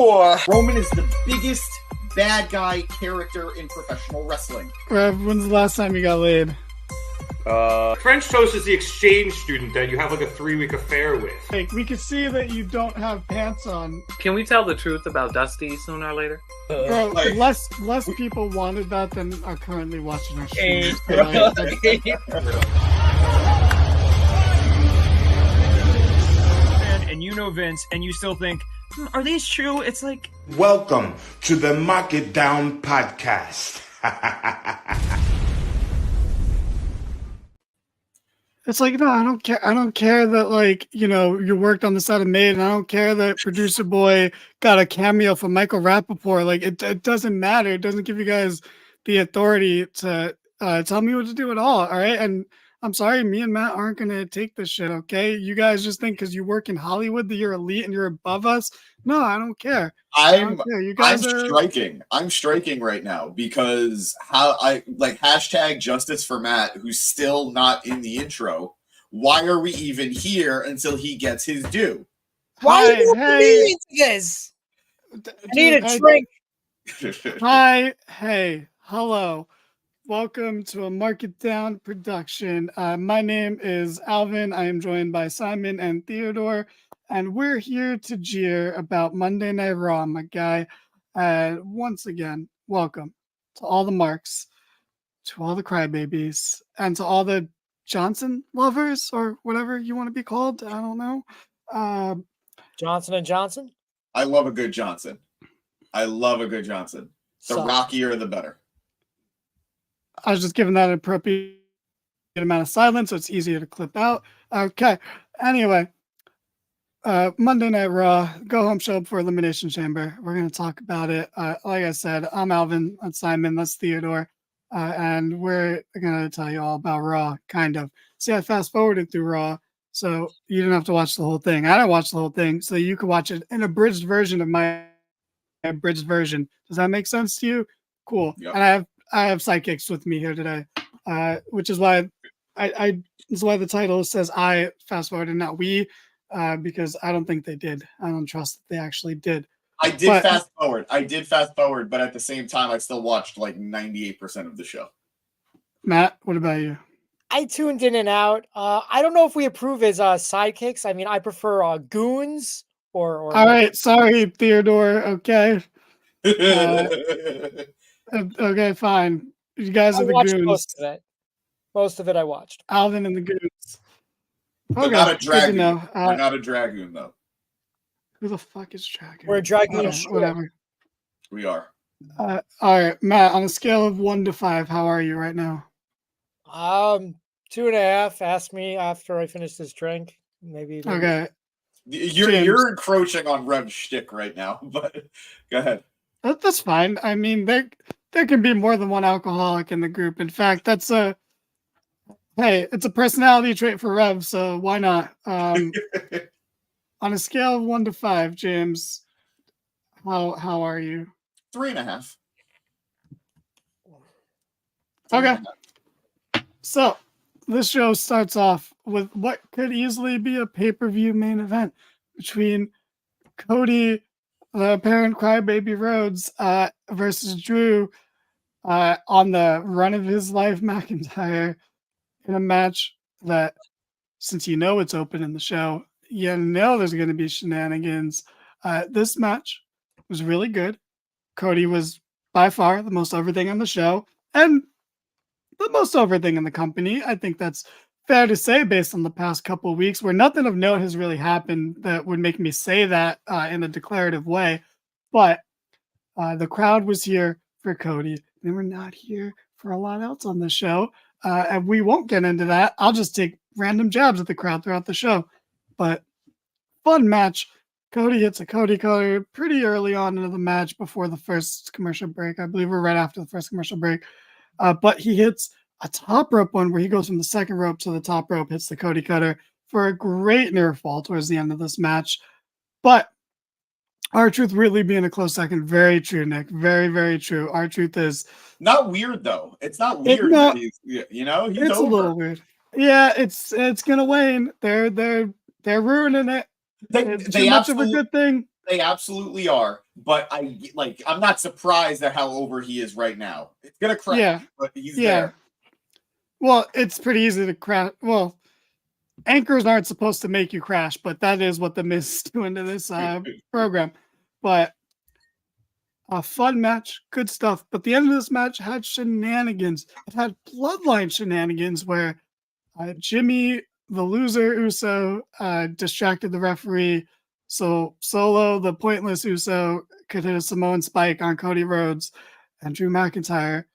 Roman is the biggest bad guy character in professional wrestling. When's the last time you got laid? French Toast is the exchange student that you have like a 3-week affair with. Like, we can see that you don't have pants on. Can we tell the truth about Dusty sooner or later? Bro, less people wanted that than are currently watching our stream. And you know Vince, and you still think, are these true? It's like... Welcome to the Mark It Down podcast. It's like, no, I don't care. I don't care that, like, you know, you worked on the set of Made, and I don't care that Producer Boy got a cameo from Michael Rappaport. Like, it doesn't matter. It doesn't give you guys the authority to tell me what to do at all right? And I'm sorry, me and Matt aren't going to take this shit, okay? You guys just think because you work in Hollywood that you're elite and you're above us? No, I don't care. I'm striking. I'm striking right now because hashtag justice for Matt, who's still not in the intro. Why are we even here until he gets his due? Why are you doing this? I need a drink. Hi, hey, hello. Welcome to a Mark It Down production. My name is Alvin. I am joined by Simon and Theodore, and we're here to jeer about Monday Night Raw, my guy. Once again, welcome to all the Marks, to all the crybabies, and to all the Johnson lovers, or whatever you want to be called. I don't know. Johnson and Johnson? I love a good Johnson. The rockier, the better. I was just giving that an appropriate amount of silence, so it's easier to clip out. Okay. Anyway, Monday Night Raw, go home show before Elimination Chamber. We're going to talk about it. Like I said, I'm Alvin. That's Simon. That's Theodore. And we're going to tell you all about Raw, kind of. See, I fast forwarded through Raw, so you didn't have to watch the whole thing. I didn't watch the whole thing, so you could watch it in a abridged version of my abridged version. Does that make sense to you? Cool. Yep. And I have sidekicks with me here today, which is why the title says I fast forwarded, not we, because I don't think they did. I don't trust that they actually did. I did fast forward, but at the same time, I still watched like 98% of the show. Matt, what about you? I tuned in and out. I don't know if we approve as sidekicks. I mean, I prefer goons or. All right, sorry, Theodore. Okay. Okay, fine. You guys are the goons. Most of it I watched. Alvin and the goons. Okay, not a dragoon. We're not a dragoon, though. Who the fuck is dragoon? We're a dragoon. Whatever. We are. All right, Matt. On a scale of 1 to 5, how are you right now? 2.5. Ask me after I finish this drink. Maybe. Okay. You're encroaching on Rev's shtick right now, but go ahead. That's fine. I mean, there can be more than one alcoholic in the group. In fact, it's a personality trait for Rev, so why not? On a scale of 1 to 5, James, how are you? 3.5. Okay. So this show starts off with what could easily be a pay-per-view main event between Cody, the apparent crybaby Rhodes, versus Drew on the run of his life Mcyntire, in a match that, since you know it's open in the show, you know there's going to be shenanigans. This match was really good. Cody was by far the most over thing on the show, and the most over thing in the company. I think that's fair to say based on the past couple of weeks, where nothing of note has really happened that would make me say that in a declarative way. But the crowd was here for Cody. They were not here for a lot else on the show. And we won't get into that. I'll just take random jabs at the crowd throughout the show. But fun match. Cody hits a Cody cutter pretty early on into the match before the first commercial break. I believe we're right after the first commercial break. But he hits a top rope one where he goes from the second rope to the top rope, hits the Cody cutter for a great near fall towards the end of this match. But R-Truth really being a close second. Very true, Nick. Very, very true. R-Truth is not weird, though. It's not weird. He's it's over. A little weird. Yeah, it's gonna wane. They're ruining it. They too much of a good thing. They absolutely are. but I'm not surprised at how over he is right now. It's gonna crash, Yeah. but he's Yeah. there. Well, it's pretty easy to crash. Well, anchors aren't supposed to make you crash, but that is what the Miz is doing to this program. But a fun match, good stuff. But the end of this match had shenanigans. It had bloodline shenanigans where Jimmy, the loser Uso, distracted the referee. So Solo, the pointless Uso, could hit a Samoan spike on Cody Rhodes, and Drew McIntyre,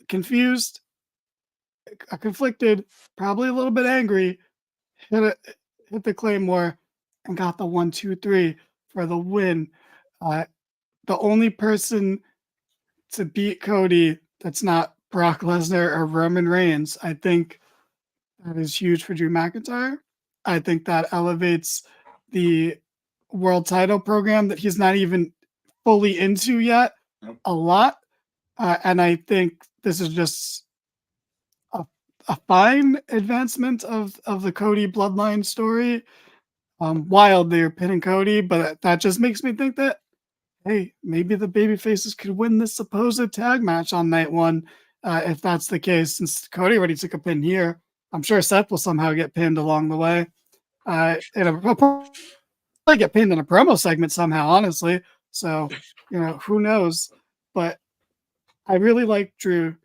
confused, conflicted, probably a little bit angry, hit the Claymore and got the 1-2-3 for the win. The only person to beat Cody that's not Brock Lesnar or Roman Reigns, I think that is huge for Drew McIntyre. I think that elevates the world title program that he's not even fully into yet a lot. And I think this is just a fine advancement of the Cody bloodline story. Wild they're pinning Cody, but that just makes me think that, hey, maybe the babyfaces could win this supposed tag match on night one. If that's the case, since Cody already took a pin here, I'm sure Seth will somehow get pinned along the way. He'll probably get pinned in a promo segment somehow, honestly. So, who knows? But I really like Drew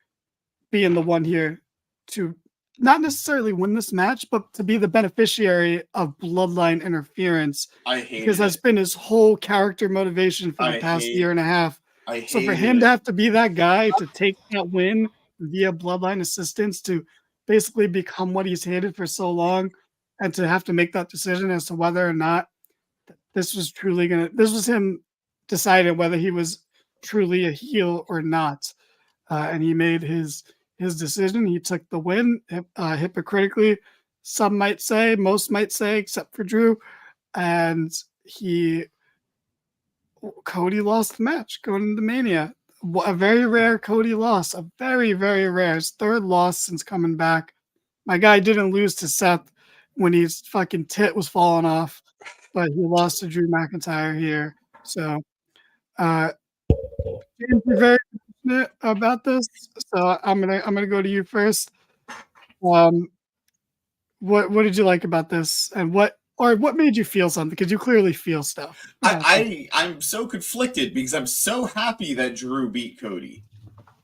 being the one here to not necessarily win this match, but to be the beneficiary of bloodline interference. I hate because that's been his whole character motivation for the past year and a half. So for him to have to be that guy to take that win via bloodline assistance to basically become what he's hated for so long, and to have to make that decision as to whether or not this was him deciding whether he was truly a heel or not. And he made his decision. He took the win hypocritically, some might say, most might say, except for Drew. And Cody lost the match going into Mania. A very rare Cody loss, a very, very rare. His third loss since coming back. My guy didn't lose to Seth when his fucking tit was falling off, but he lost to Drew McIntyre here. So, James, you're very passionate about this, so I'm gonna go to you first. What did you like about this, and what made you feel something? Because you clearly feel stuff. I'm so conflicted because I'm so happy that Drew beat Cody.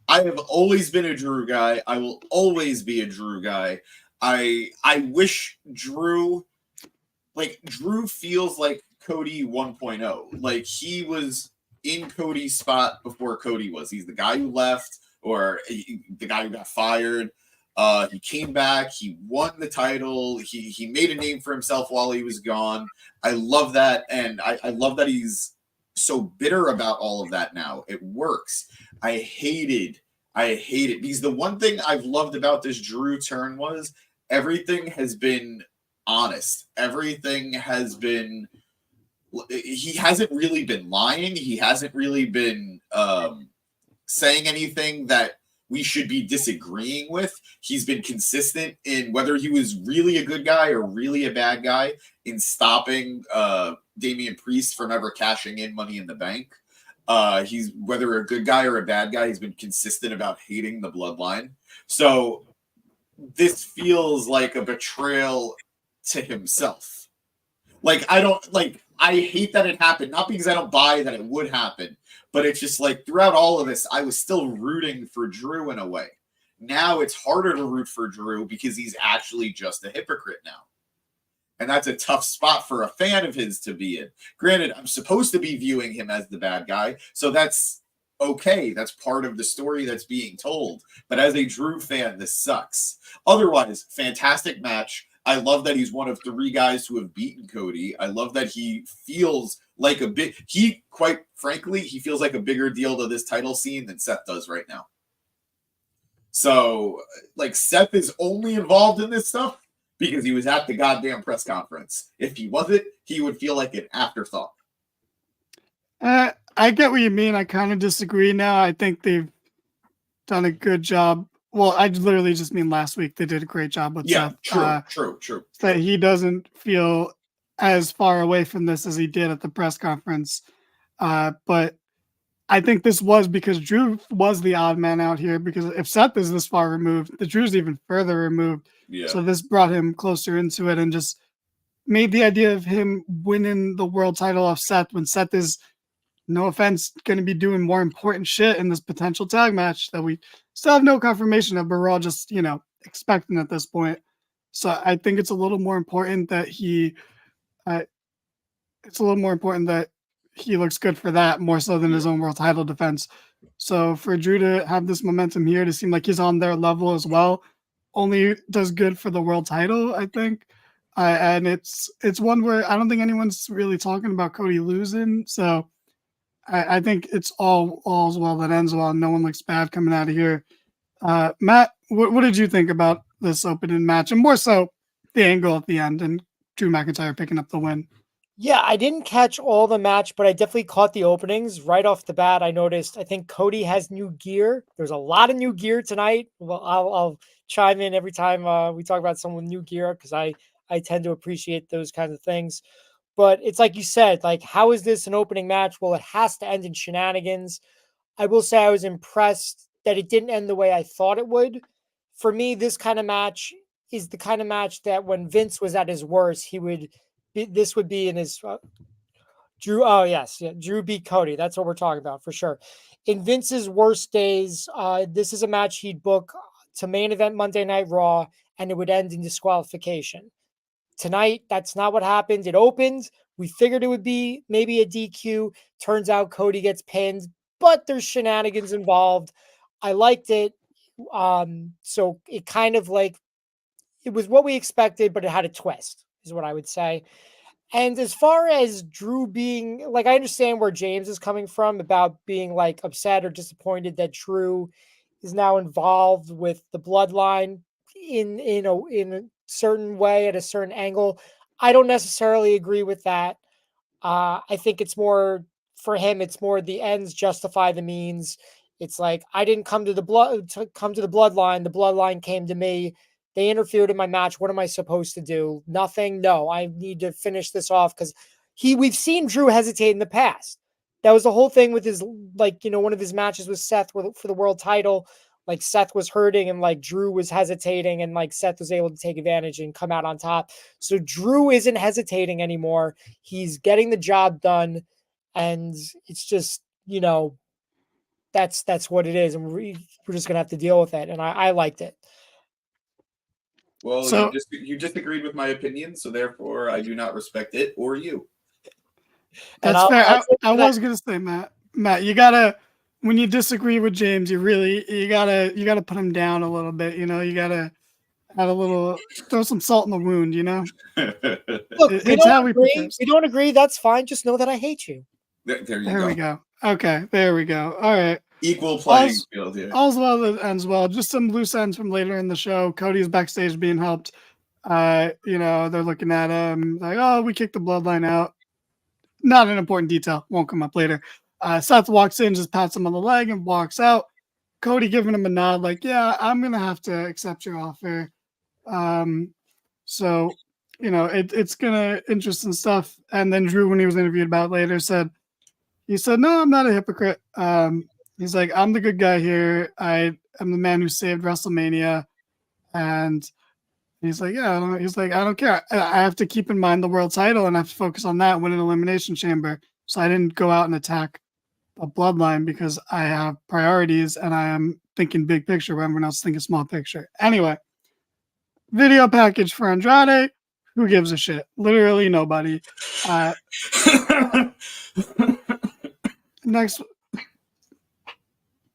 I have always been a Drew guy. I will always be a Drew guy. I wish Drew feels like Cody 1.0. Like he was in Cody's spot before Cody was. He's the guy who left, or the guy who got fired. He came back. He won the title. He made a name for himself while he was gone. I love that, and I love that he's so bitter about all of that now. It works. I hate it because the one thing I've loved about this Drew turn was everything has been honest. Everything has been. He hasn't really been lying. He hasn't really been saying anything that we should be disagreeing with. He's been consistent in whether he was really a good guy or really a bad guy in stopping Damian Priest from ever cashing in Money in the Bank. He's whether a good guy or a bad guy, he's been consistent about hating the bloodline. So this feels like a betrayal to himself. I hate that it happened, not because I don't buy that it would happen, but it's just like throughout all of this, I was still rooting for Drew in a way. Now it's harder to root for Drew because he's actually just a hypocrite now. And that's a tough spot for a fan of his to be in. Granted, I'm supposed to be viewing him as the bad guy, so that's okay. That's part of the story that's being told. But as a Drew fan, this sucks. Otherwise, fantastic match. I love that he's one of 3 guys who have beaten Cody. I love that he feels like quite frankly, he feels like a bigger deal to this title scene than Seth does right now. So, Seth is only involved in this stuff because he was at the goddamn press conference. If he wasn't, he would feel like an afterthought. I get what you mean. I kind of disagree now. I think they've done a good job. Well, I literally just mean last week they did a great job with Seth. True. That he doesn't feel as far away from this as he did at the press conference. But I think this was because Drew was the odd man out here, because if Seth is this far removed, the Drew's even further removed. Yeah. So this brought him closer into it and just made the idea of him winning the world title off Seth, when Seth is, no offense, going to be doing more important shit in this potential tag match that we still have no confirmation of, but we're all just, expecting at this point. So I think it's a little more important that he looks good for that, more so than his own world title defense. So for Drew to have this momentum here, to seem like he's on their level as well, only does good for the world title, I think. And it's one where I don't think anyone's really talking about Cody losing. So I think it's all's well that ends well. No one looks bad coming out of here. Matt, what did you think about this opening match, and more so the angle at the end and Drew McIntyre picking up the win? Yeah, I didn't catch all the match, but I definitely caught the openings. Right off the bat, I noticed, I think Cody has new gear. There's a lot of new gear tonight. Well, I'll chime in every time we talk about someone with new gear, because I tend to appreciate those kinds of things. But it's like you said, like, how is this an opening match? Well, it has to end in shenanigans. I will say I was impressed that it didn't end the way I thought it would. For me, this kind of match is the kind of match that when Vince was at his worst, this would be in his Drew. Oh yes, yeah, Drew beat Cody. That's what we're talking about for sure. In Vince's worst days, this is a match he'd book to main event Monday Night Raw, and it would end in disqualification. Tonight, that's not what happened. It opened. We figured it would be maybe a DQ. Turns out Cody gets pinned, but there's shenanigans involved. I liked it. So it kind of like, it was what we expected, but it had a twist, is what I would say. And as far as Drew being, like, I understand where James is coming from about being like upset or disappointed that Drew is now involved with the bloodline in a certain way, at a certain angle. I don't necessarily agree with that. I think it's more, for him, it's more the ends justify the means. It's like, I didn't come to the bloodline. The bloodline came to me. They interfered in my match. What am I supposed to do? Nothing. No, I need to finish this off, because we've seen Drew hesitate in the past. That was the whole thing with his, one of his matches with Seth for the world title. Like, Seth was hurting and like Drew was hesitating, and like Seth was able to take advantage and come out on top. So Drew isn't hesitating anymore. He's getting the job done, and it's just, that's what it is. And we're just going to have to deal with it. And I liked it. Well, So, you disagreed with my opinion, so therefore I do not respect it or you. That's fair. I was gonna say, Matt, you gotta, when you disagree with James, you gotta put him down a little bit. You gotta add a little, throw some salt in the wound. Look, It's how we prefer. We don't agree. That's fine. Just know that I hate you. There we go. Okay, there we go. All right. Equal playing field here. All's well that ends well. Just some loose ends from later in the show. Cody's backstage being helped. They're looking at him like, oh, we kicked the bloodline out. Not an important detail. Won't come up later. Seth walks in, just pats him on the leg, and walks out. Cody giving him a nod like, yeah, I'm going to have to accept your offer. So, it's going to interesting stuff. And then Drew, when he was interviewed about it later, he said, no, I'm not a hypocrite. He's like, I'm the good guy here. I am the man who saved WrestleMania. And he's like, yeah, I don't care. I have to keep in mind the world title, and I have to focus on that, win an elimination chamber. So I didn't go out and attack a bloodline, because I have priorities and I am thinking big picture where everyone else is thinking small picture. Anyway, video package for Andrade. Who gives a shit? Literally nobody. Next.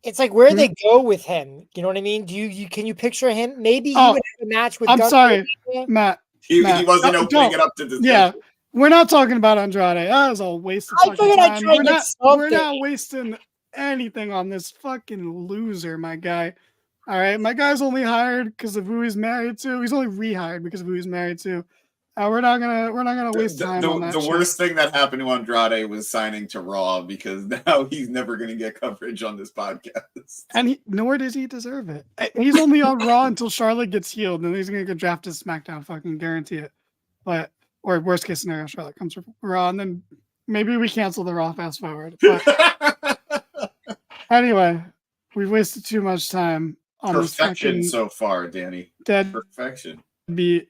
It's like, where they go with him. You know what I mean? Can you picture him? Maybe he would have a match with. I'm sorry, Matt. He wasn't opening it up to discussion. Yeah, we're not talking about Andrade. That was a waste of fucking time. We're not wasting anything on this fucking loser, my guy. All right, my guy's only hired because of who he's married to. He's only rehired because of who he's married to. We're not gonna waste time on that. The worst thing that happened to Andrade was signing to Raw, because now he's never gonna get coverage on this podcast. And nor does he deserve it. He's only on Raw until Charlotte gets healed, and then he's gonna get drafted to SmackDown. Fucking guarantee it. Or worst case scenario, Charlotte comes from Raw, and then maybe we cancel the Raw fast forward. But anyway, we've wasted too much time on this Perfection fucking so far, Danny. Perfection. deadbeat.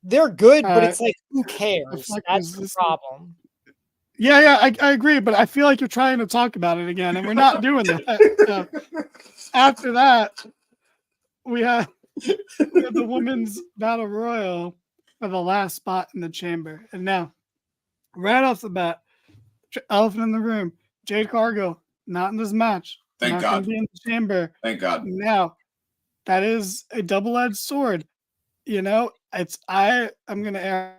They're good, but Uh, it's like, who the cares? fuck That's is the this? problem. Yeah, I agree, but I feel like you're trying to talk about it again, and we're not doing that. So, after that, we had the women's battle royal for the last spot in the chamber. And now, right off the bat, elephant in the room, Jade Cargill, not in this match. Thank not God. gonna be in the chamber. Thank God. Now, that is a double-edged sword. You know, I'm gonna err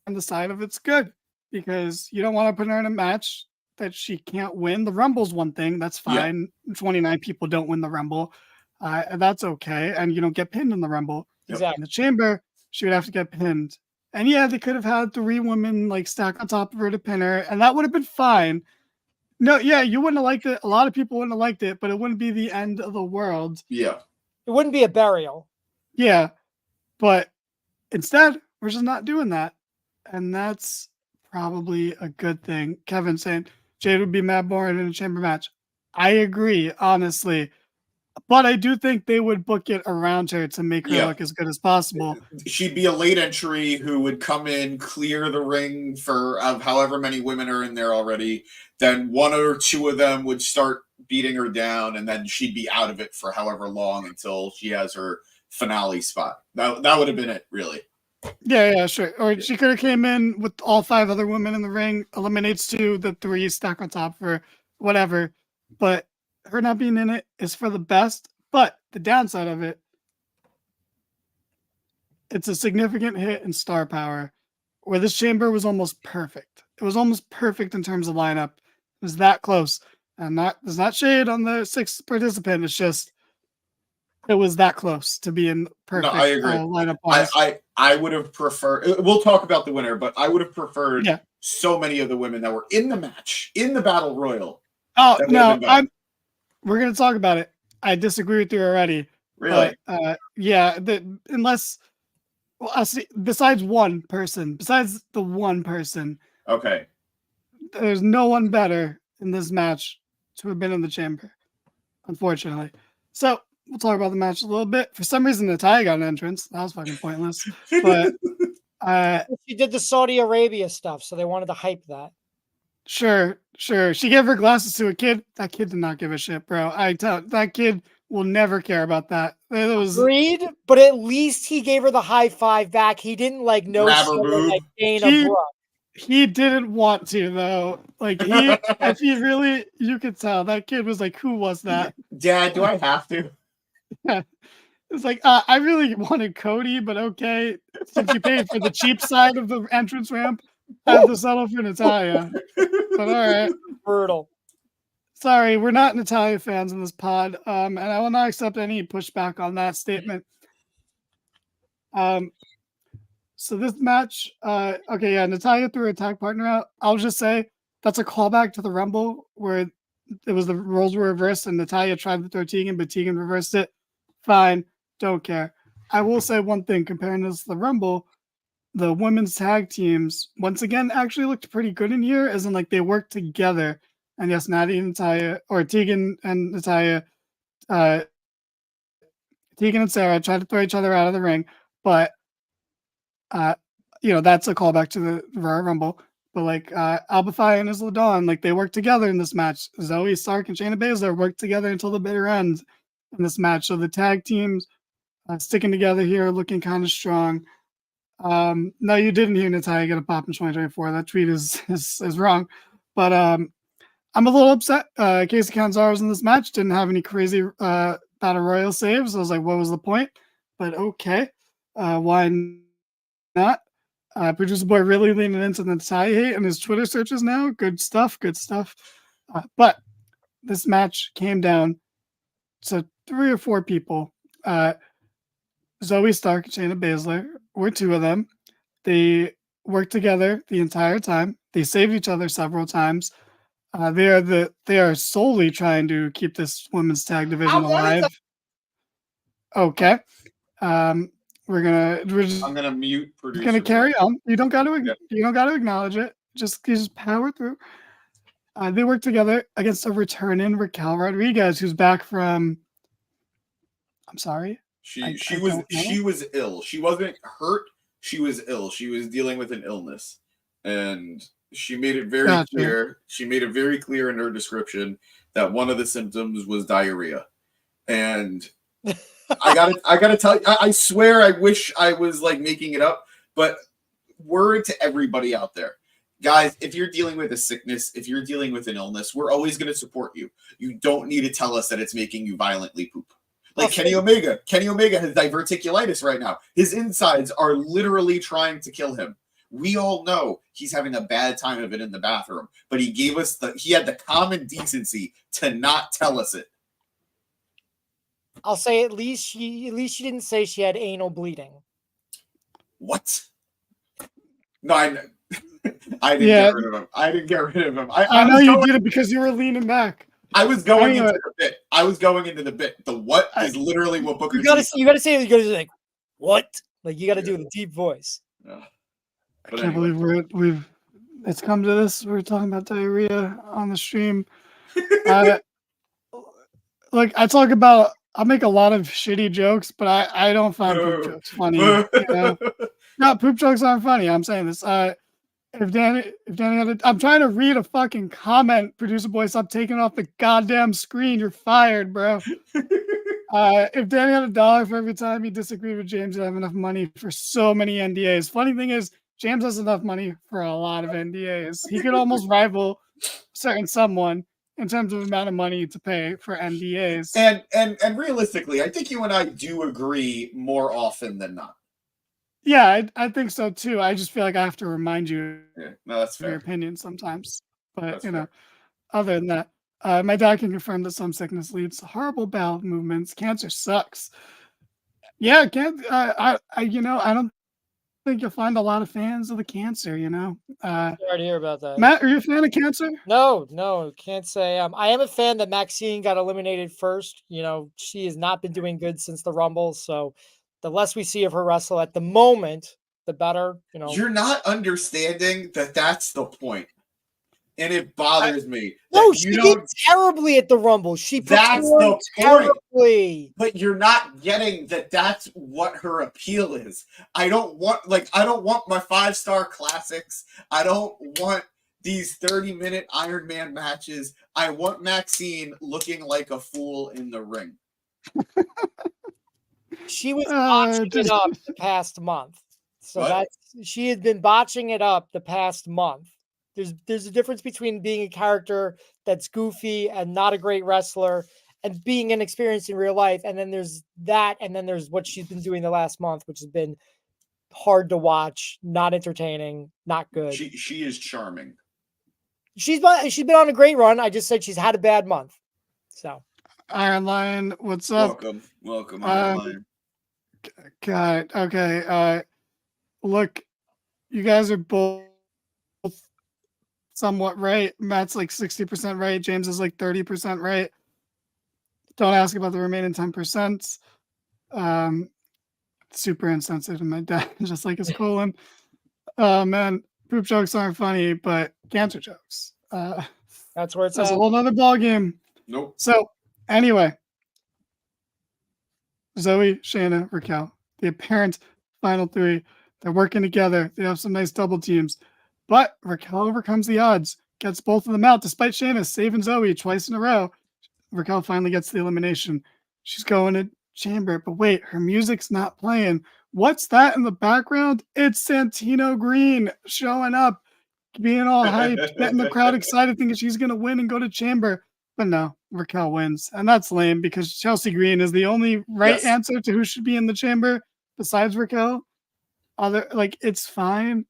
on the side of it's good, because you don't want to put her in a match that she can't win. The Rumble's one thing, that's fine. 29 people don't win the Rumble. And that's okay. And you don't get pinned in the Rumble. Exactly. In the chamber, she would have to get pinned. And yeah, they could have had 3 women like stack on top of her to pin her, and that would have been fine. No, yeah, you wouldn't have liked it. A lot of people wouldn't have liked it, but it wouldn't be the end of the world. Yeah. It wouldn't be a burial. Yeah. But instead, we're just not doing that. And that's probably a good thing. Kevin saying Jade would be mad boring in a chamber match. I agree, honestly. But I do think they would book it around her to make her look as good as possible. She'd be a late entry who would come in, clear the ring of however many women are in there already. Then 1 or 2 of them would start beating her down, and then she'd be out of it for however long until she has her finale spot. That would have been it, really. Yeah, sure. Or she could have came in with all 5 other women in the ring, eliminates 2, the 3 stack on top for whatever. But her not being in it is for the best. But the downside of it, it's a significant hit in star power, where this chamber was almost perfect. It was almost perfect in terms of lineup. It was that close. And there's not shade on the 6th participant. It's just it was that close to being perfect. No, I agree. Lineup I would have preferred. We'll talk about the winner, but I would have preferred so many of the women that were in the match, in the battle royal. Oh no, we're gonna talk about it. I disagree with you already. Really? But, yeah. Unless, well, I'll see. Besides the one person. Okay. There's no one better in this match to have been in the chamber, unfortunately. So we'll talk about the match a little bit. For some reason, Natalya got an entrance. That was fucking pointless. But she did the Saudi Arabia stuff, so they wanted to hype that. Sure. She gave her glasses to a kid. That kid did not give a shit, bro. That kid will never care about that. It was agreed, but at least he gave her the high five back. He didn't like like Dana Brooke. He didn't want to though. Like if he really, you could tell that kid was like, "Who was that?" Dad, do I have to? Yeah. It's like I really wanted Cody, but okay, since you paid for the cheap side of the entrance ramp, I have to settle for Natalya. But all right, brutal. Sorry, we're not Natalya fans in this pod, and I will not accept any pushback on that statement. So this match, okay, yeah, Natalya threw her tag partner out. I'll just say that's a callback to the Rumble where it was the roles were reversed and Natalya tried to throw Tegan, but Tegan reversed it. Fine, don't care. I will say one thing, comparing this to the Rumble, the women's tag teams, once again, actually looked pretty good in here, as in like they worked together. And yes, Natty and Natalya, or Tegan and Natalya, Tegan and Sarah tried to throw each other out of the ring, but that's a callback to the Royal Rumble. But like Alba Fyre and Isla Dawn, like they worked together in this match. Zoe Stark and Shayna Baszler worked together until the bitter end in this match. So the tag teams sticking together here, looking kind of strong. No, you didn't hear Natalya get a pop in 2024. That tweet is wrong. But I'm a little upset. Casey Catanzaro was in this match, didn't have any crazy battle royal saves. I was like, what was the point? But okay, why not? Producer boy really leaning into the Natalya hate in his Twitter searches now. Good stuff. But this match came down to 3 or 4 people. Zoe Stark and Shayna Baszler were 2 of them. They worked together the entire time. They saved each other several times. They are solely trying to keep this women's tag division alive. Okay. I'm gonna mute producer. Gonna carry on. You don't got to acknowledge it. just power through. They work together against a returning Raquel Rodriguez, who's back from. I'm sorry. She don't know. was ill. She wasn't hurt. She was ill. She was dealing with an illness, and she made it very Gotcha. clear. She made it very clear in her description that one of the symptoms was diarrhea. And I gotta tell you, I swear, I wish I was like making it up, but word to everybody out there, guys, if you're dealing with a sickness, if you're dealing with an illness, we're always going to support you. You don't need to tell us that it's making you violently poop. Like Kenny Omega. Kenny Omega has diverticulitis right now. His insides are literally trying to kill him. We all know he's having a bad time of it in the bathroom, but he had the common decency to not tell us it. I'll say at least she didn't say she had anal bleeding. What? No, I didn't get rid of him. I didn't get rid of him. I know you did it because you were leaning back. I was going into the bit. I was going into the bit. The what is literally what Booker. You gotta say like what? Like you gotta do it in a deep voice. Yeah. I can't believe it's come to this. We're talking about diarrhea on the stream. Like I make a lot of shitty jokes, but I don't find poop jokes funny. You know? No, poop jokes aren't funny. I'm saying this. If Danny I'm trying to read a fucking comment, producer boy, stop taking off the goddamn screen. You're fired, bro. If Danny had $1 for every time he disagreed with James, he'd have enough money for so many NDAs. Funny thing is, James has enough money for a lot of NDAs. He could almost rival certain someone in terms of amount of money to pay for NDAs. And realistically, I think you and I do agree more often than not. Yeah, I think so too. I just feel like I have to remind you that's of your fair. opinion sometimes. But That's you know, fair. other than that, my dad can confirm that some sickness leads to horrible bowel movements. Cancer sucks. Yeah, I don't think you'll find a lot of fans of the cancer. You know, Sorry to hear about that. Matt, are you a fan of cancer? No, can't say. I am a fan that Maxine got eliminated first. You know, she has not been doing good since the Rumble, so the less we see of her wrestle at the moment, the better. You know, You're not understanding that that's the point, and it bothers me. No, she did terribly at the Rumble. That's the point. Terribly. But you're not getting that. That's what her appeal is. I don't want my 5-star classics. I don't want these 30-minute Iron Man matches. I want Maxine looking like a fool in the ring. She was botching it up the past month. So she had been botching it up the past month. There's a difference between being a character that's goofy and not a great wrestler and being inexperienced in real life. And then there's that, and then there's what she's been doing the last month, which has been hard to watch, not entertaining, not good. She is charming. She's been on a great run. I just said she's had a bad month. So Iron Lion, what's up? Welcome, Iron Lion. God, okay. Look, you guys are both somewhat right. Matt's like 60% right. James is like 30% right. Don't ask about the remaining 10%. Super insensitive to my dad, just like his colon. Man, poop jokes aren't funny, but cancer jokes. That's where it's a whole nother ball game. Nope. So anyway, Zoe, Shayna, Raquel, the apparent final three. They're working together. They have some nice double teams. But Raquel overcomes the odds, gets both of them out, despite Shayna saving Zoe twice in a row. Raquel finally gets the elimination. She's going to Chamber, but wait, her music's not playing. What's that in the background? It's Santino Green showing up, being all hyped, getting the crowd excited, thinking she's going to win and go to Chamber. But no, Raquel wins. And that's lame because Chelsea Green is the only right answer to who should be in the Chamber besides Raquel. It's fine.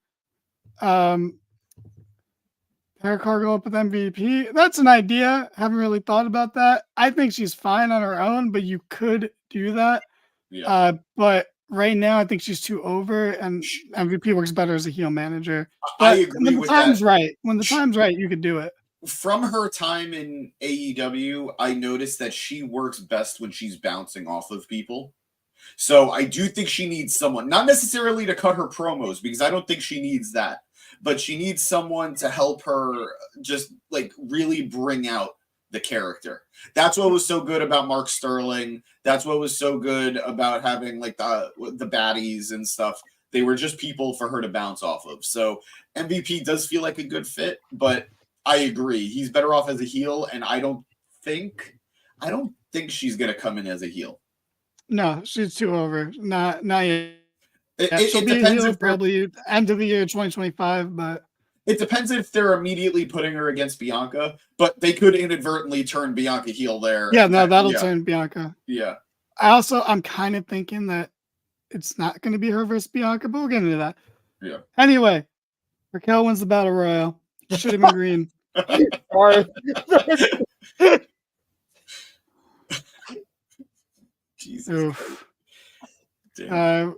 Eric Cargo up with MVP. That's an idea. Haven't really thought about that. I think she's fine on her own, but you could do that. Yeah. But right now, I think she's too over, and MVP works better as a heel manager. But I agree when the with time's that. right, when the time's right, you could do it. From her time in AEW, I noticed that she works best when she's bouncing off of people. So I do think she needs someone, not necessarily to cut her promos, because I don't think she needs that, but she needs someone to help her just like really bring out the character. That's what was so good about Mark Sterling. That's what was so good about having like the baddies and stuff. They were just people for her to bounce off of. So MVP does feel like a good fit, but I agree. He's better off as a heel, and I don't think she's gonna come in as a heel. No, she's too over. Not yet. It She'll be a depends heel if probably end of the year 2025, but it depends if they're immediately putting her against Bianca, but they could inadvertently turn Bianca heel there. yeah, no, that'll turn Bianca. Yeah. I'm kind of thinking that it's not going to be her versus Bianca, but we'll get into that. Yeah. Anyway, Raquel wins the Battle Royal. Should have been green. Sorry. Jesus. Oof. Damn.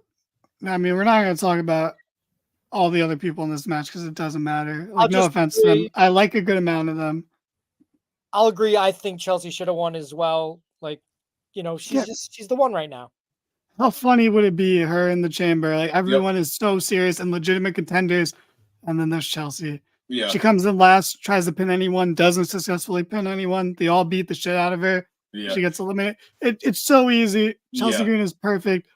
I mean, we're not going to talk about all the other people in this match because it doesn't matter. I'll Like, no just offense to them. agree. I like a good amount of them. I'll agree. I think Chelsea should have won as well. Like, she's the one right now. How funny would it be her in the chamber? Like everyone is so serious and legitimate contenders, and then there's Chelsea. Yeah. She comes in last, tries to pin anyone, doesn't successfully pin anyone. They all beat the shit out of her. Yeah. She gets eliminated. It's so easy. Chelsea Yeah. Green is perfect.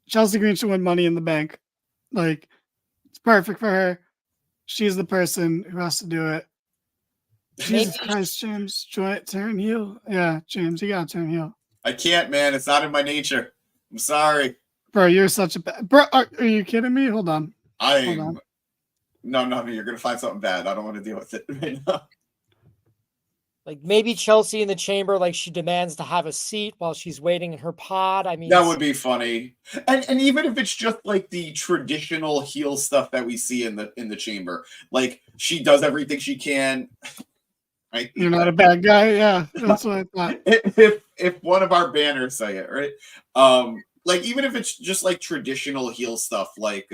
Chelsea Green should win Money in the Bank. Like, it's perfect for her. She's the person who has to do it. Jesus Christ, James, turn heel. Yeah, James, you gotta turn heel. I can't, man. It's not in my nature. I'm sorry. Bro, you're such a bad. Bro, are you kidding me? Hold on. No. You're gonna find something bad. I don't want to deal with it right now. Like maybe Chelsea in the chamber, like she demands to have a seat while she's waiting in her pod. I mean, that would be funny. And even if it's just like the traditional heel stuff that we see in the chamber, like she does everything she can. Right? You're not a bad guy. Yeah, that's what I thought. If one of our banners say it, right? Like even if it's just like traditional heel stuff, like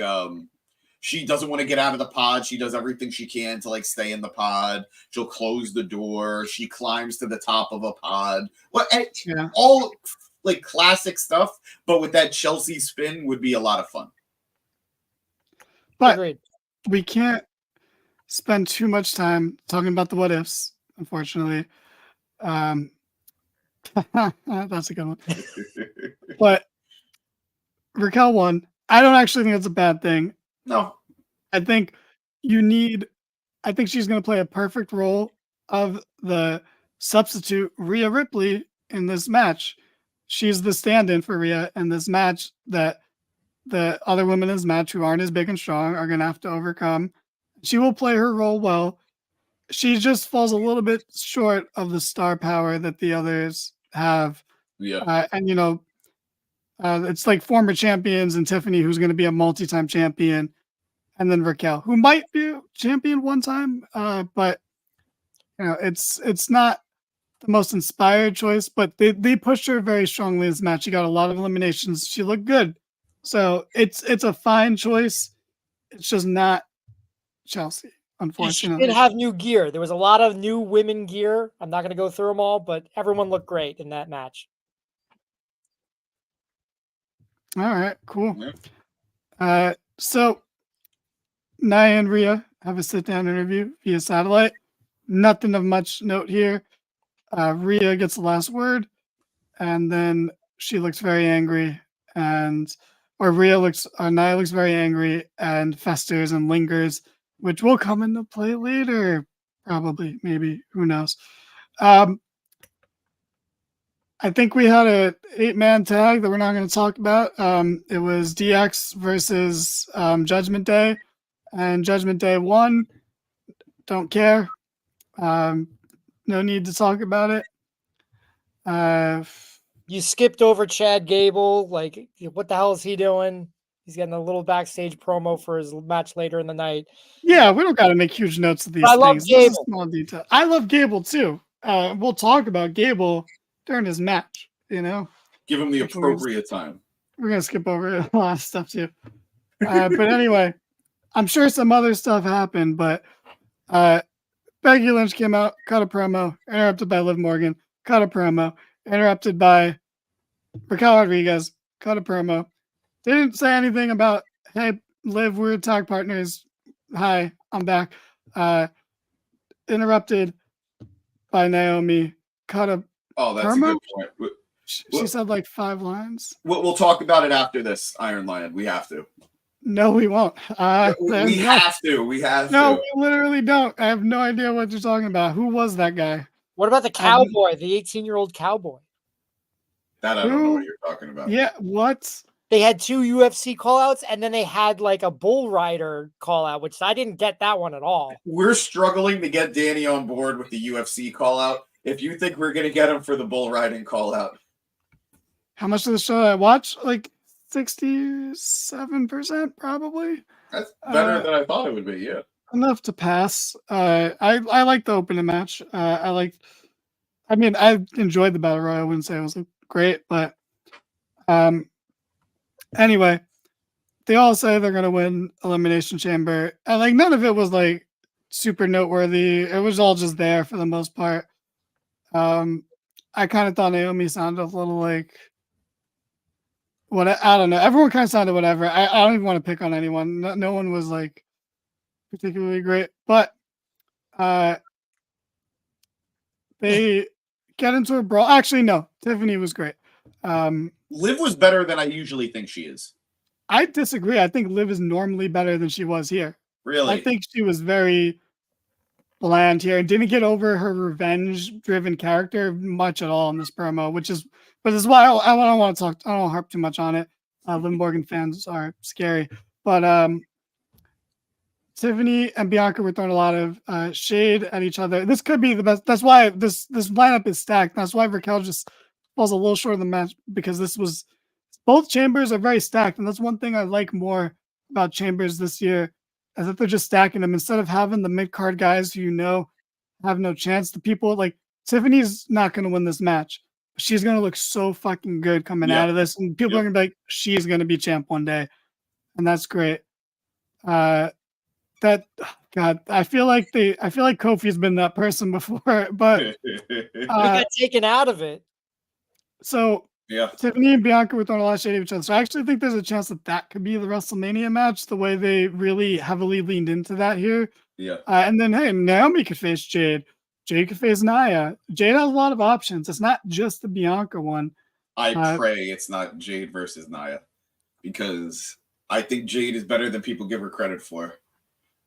she doesn't want to get out of the pod. She does everything she can to like stay in the pod. She'll close the door. She climbs to the top of a pod. Well, all like classic stuff, but with that Chelsea spin would be a lot of fun. But agreed. We can't spend too much time talking about the what ifs, unfortunately. That's a good one. But Raquel won. I don't actually think it's a bad thing. No. I think she's going to play a perfect role of the substitute Rhea Ripley in this match. She's the stand-in for Rhea in this match that the other women in this match who aren't as big and strong are going to have to overcome. She will play her role well. She just falls a little bit short of the star power that the others have. Yeah. It's like former champions and Tiffany, who's going to be a multi-time champion, and then Raquel, who might be champion one time, but it's not the most inspired choice. But they pushed her very strongly in this match. She got a lot of eliminations. She looked good, so it's a fine choice. It's just not Chelsea, unfortunately. She did have new gear. There was a lot of new women gear. I'm not going to go through them all, but everyone looked great in that match. All right, cool. So Nia and Rhea have a sit-down interview via satellite. Nothing of much note here. Rhea gets the last word, and then she looks very angry, Nia looks very angry and festers and lingers, which will come into play later, probably, maybe, who knows. I think we had a 8-man tag that we're not going to talk about. It was DX versus Judgment Day, and Judgment Day won. Don't care. No need to talk about it. You skipped over Chad Gable. Like, what the hell is he doing? He's getting a little backstage promo for his match later in the night. Yeah, we don't got to make huge notes of these things. Love Gable. This is small detail. I love Gable too. We'll talk about Gable during his match. Give him the appropriate time. We're gonna skip over a lot of stuff too. But anyway, I'm sure some other stuff happened. But Becky Lynch came out, cut a promo, interrupted by Liv Morgan, cut a promo, interrupted by Raquel Rodriguez, cut a promo. They didn't say anything about, hey, Liv, we're tag partners. hi, I'm back. Interrupted by Naomi. Cut a Oh, that's a promo. good point. She said like 5 lines. We'll talk about it after this, Iron Lion. We have to. No, we won't. We have to. We have No, to. we literally don't. I have no idea what you're talking about. Who was that guy? What about the cowboy, the 18-year-old cowboy? That I don't know what you're talking about. Yeah, what? They had 2 UFC callouts, and then they had like a bull rider callout, which I didn't get that one at all. We're struggling to get Danny on board with the UFC call out. If you think we're going to get him for the bull riding call out. How much of the show I watched? Like 67% probably. That's better than I thought it would be, yeah. Enough to pass. I like the opening match. I enjoyed the battle royal. I wouldn't say it was great, but anyway, they all say they're gonna win Elimination Chamber, and like none of it was like super noteworthy. It was all just there for the most part. I kind of thought Naomi sounded a little like what I don't know. Everyone kind of sounded whatever. I don't even want to pick on anyone. No one was like particularly great, but they get into a brawl. Actually, no, Tiffany was great. Liv was better than I usually think she is. I disagree. I think Liv is normally better than she was here. Really? I think she was very bland here and didn't get over her revenge-driven character much at all in this promo, but this is why I don't want to talk. I don't want to harp too much on it. Liv Morgan fans are scary, but Tiffany and Bianca were throwing a lot of shade at each other. This could be the best. That's why this lineup is stacked. That's why Raquel just falls a little short of the match, because both chambers are very stacked, and that's one thing I like more about chambers this year, is that they're just stacking them instead of having the mid card guys who have no chance. The people like Tiffany's not going to win this match. She's going to look so fucking good coming out of this, and people are going to be like, she's going to be champ one day, and that's great. God, I feel like Kofi's been that person before, but he got taken out of it. So yeah, Tiffany and Bianca were throwing a lot of shade at each other. So I actually think there's a chance that could be the WrestleMania match, the way they really heavily leaned into that here. Yeah. And then, hey, Naomi could face Jade. Jade could face Nia. Jade has a lot of options. It's not just the Bianca one. I pray it's not Jade versus Nia, because I think Jade is better than people give her credit for.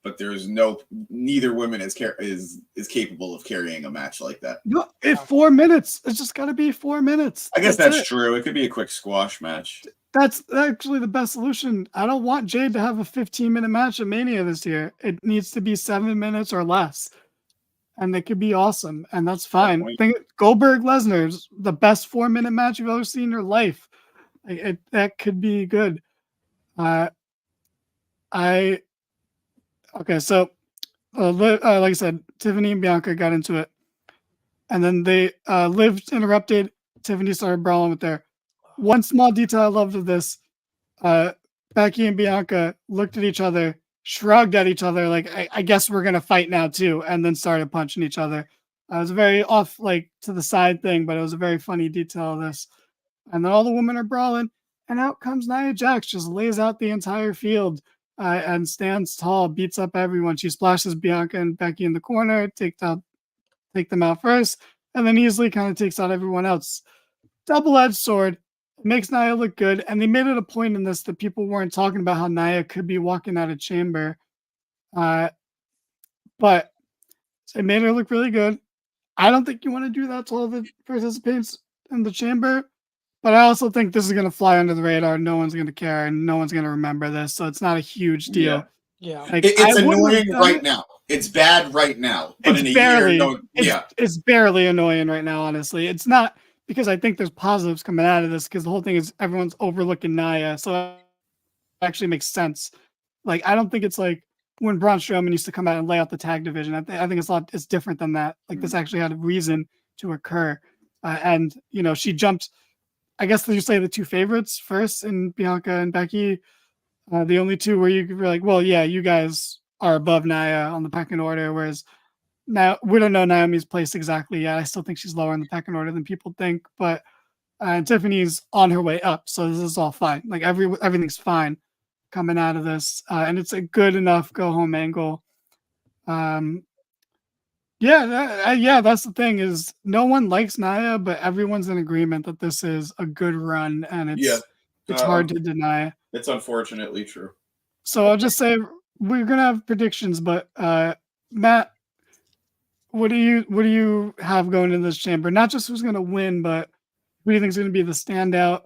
But there's neither woman is capable of carrying a match like that. In 4 minutes, it's just got to be 4 minutes. I guess that's true. It could be a quick squash match. That's actually the best solution. I don't want Jade to have a 15-minute match at Mania this year. It needs to be 7 minutes or less, and it could be awesome, and that's fine. Goldberg Lesnar's the best 4-minute match you've ever seen in your life. That could be good. Okay, so like I said, Tiffany and Bianca got into it, and then they Liv interrupted. Tiffany started brawling with her. One small detail I loved of this: Becky and Bianca looked at each other, shrugged at each other, like I guess we're gonna fight now too, and then started punching each other. It was a very off, like to the side thing, but it was a very funny detail of this. And then all the women are brawling, and out comes Nia Jax, just lays out the entire field. And stands tall, beats up everyone. She splashes Bianca and Becky in the corner, take them out first, and then easily kind of takes out everyone else. Double-edged sword. It makes Nia look good, and they made it a point in this that people weren't talking about how Nia could be walking out of chamber. But it made her look really good. I don't think you want to do that to all the participants in the chamber. But I also think this is going to fly under the radar. No one's going to care, and no one's going to remember this. So it's not a huge deal. Yeah. Like, it's annoying right now. It's bad right now. But in a year, it's barely annoying right now, honestly. It's not because I think there's positives coming out of this, because the whole thing is everyone's overlooking Nia. So it actually makes sense. Like, I don't think it's like when Braun Strowman used to come out and lay out the tag division. I think it's different than that. Like, this actually had a reason to occur. And, she jumped. I guess you say the two favorites first, in Bianca and Becky, the only two where you could be like, well, yeah, you guys are above Nia on the pecking order, whereas now we don't know Naomi's place exactly yet. I still think she's lower in the pecking order than people think, but Tiffany's on her way up, so this is all fine. Like everything's fine coming out of this, and it's a good enough go home angle. Yeah, that's the thing is no one likes Nia, but everyone's in agreement that this is a good run, and it's hard to deny. It's unfortunately true. So I'll just say we're gonna have predictions, but Matt, what do you have going in this chamber? Not just who's gonna win, but who do you think is gonna be the standout?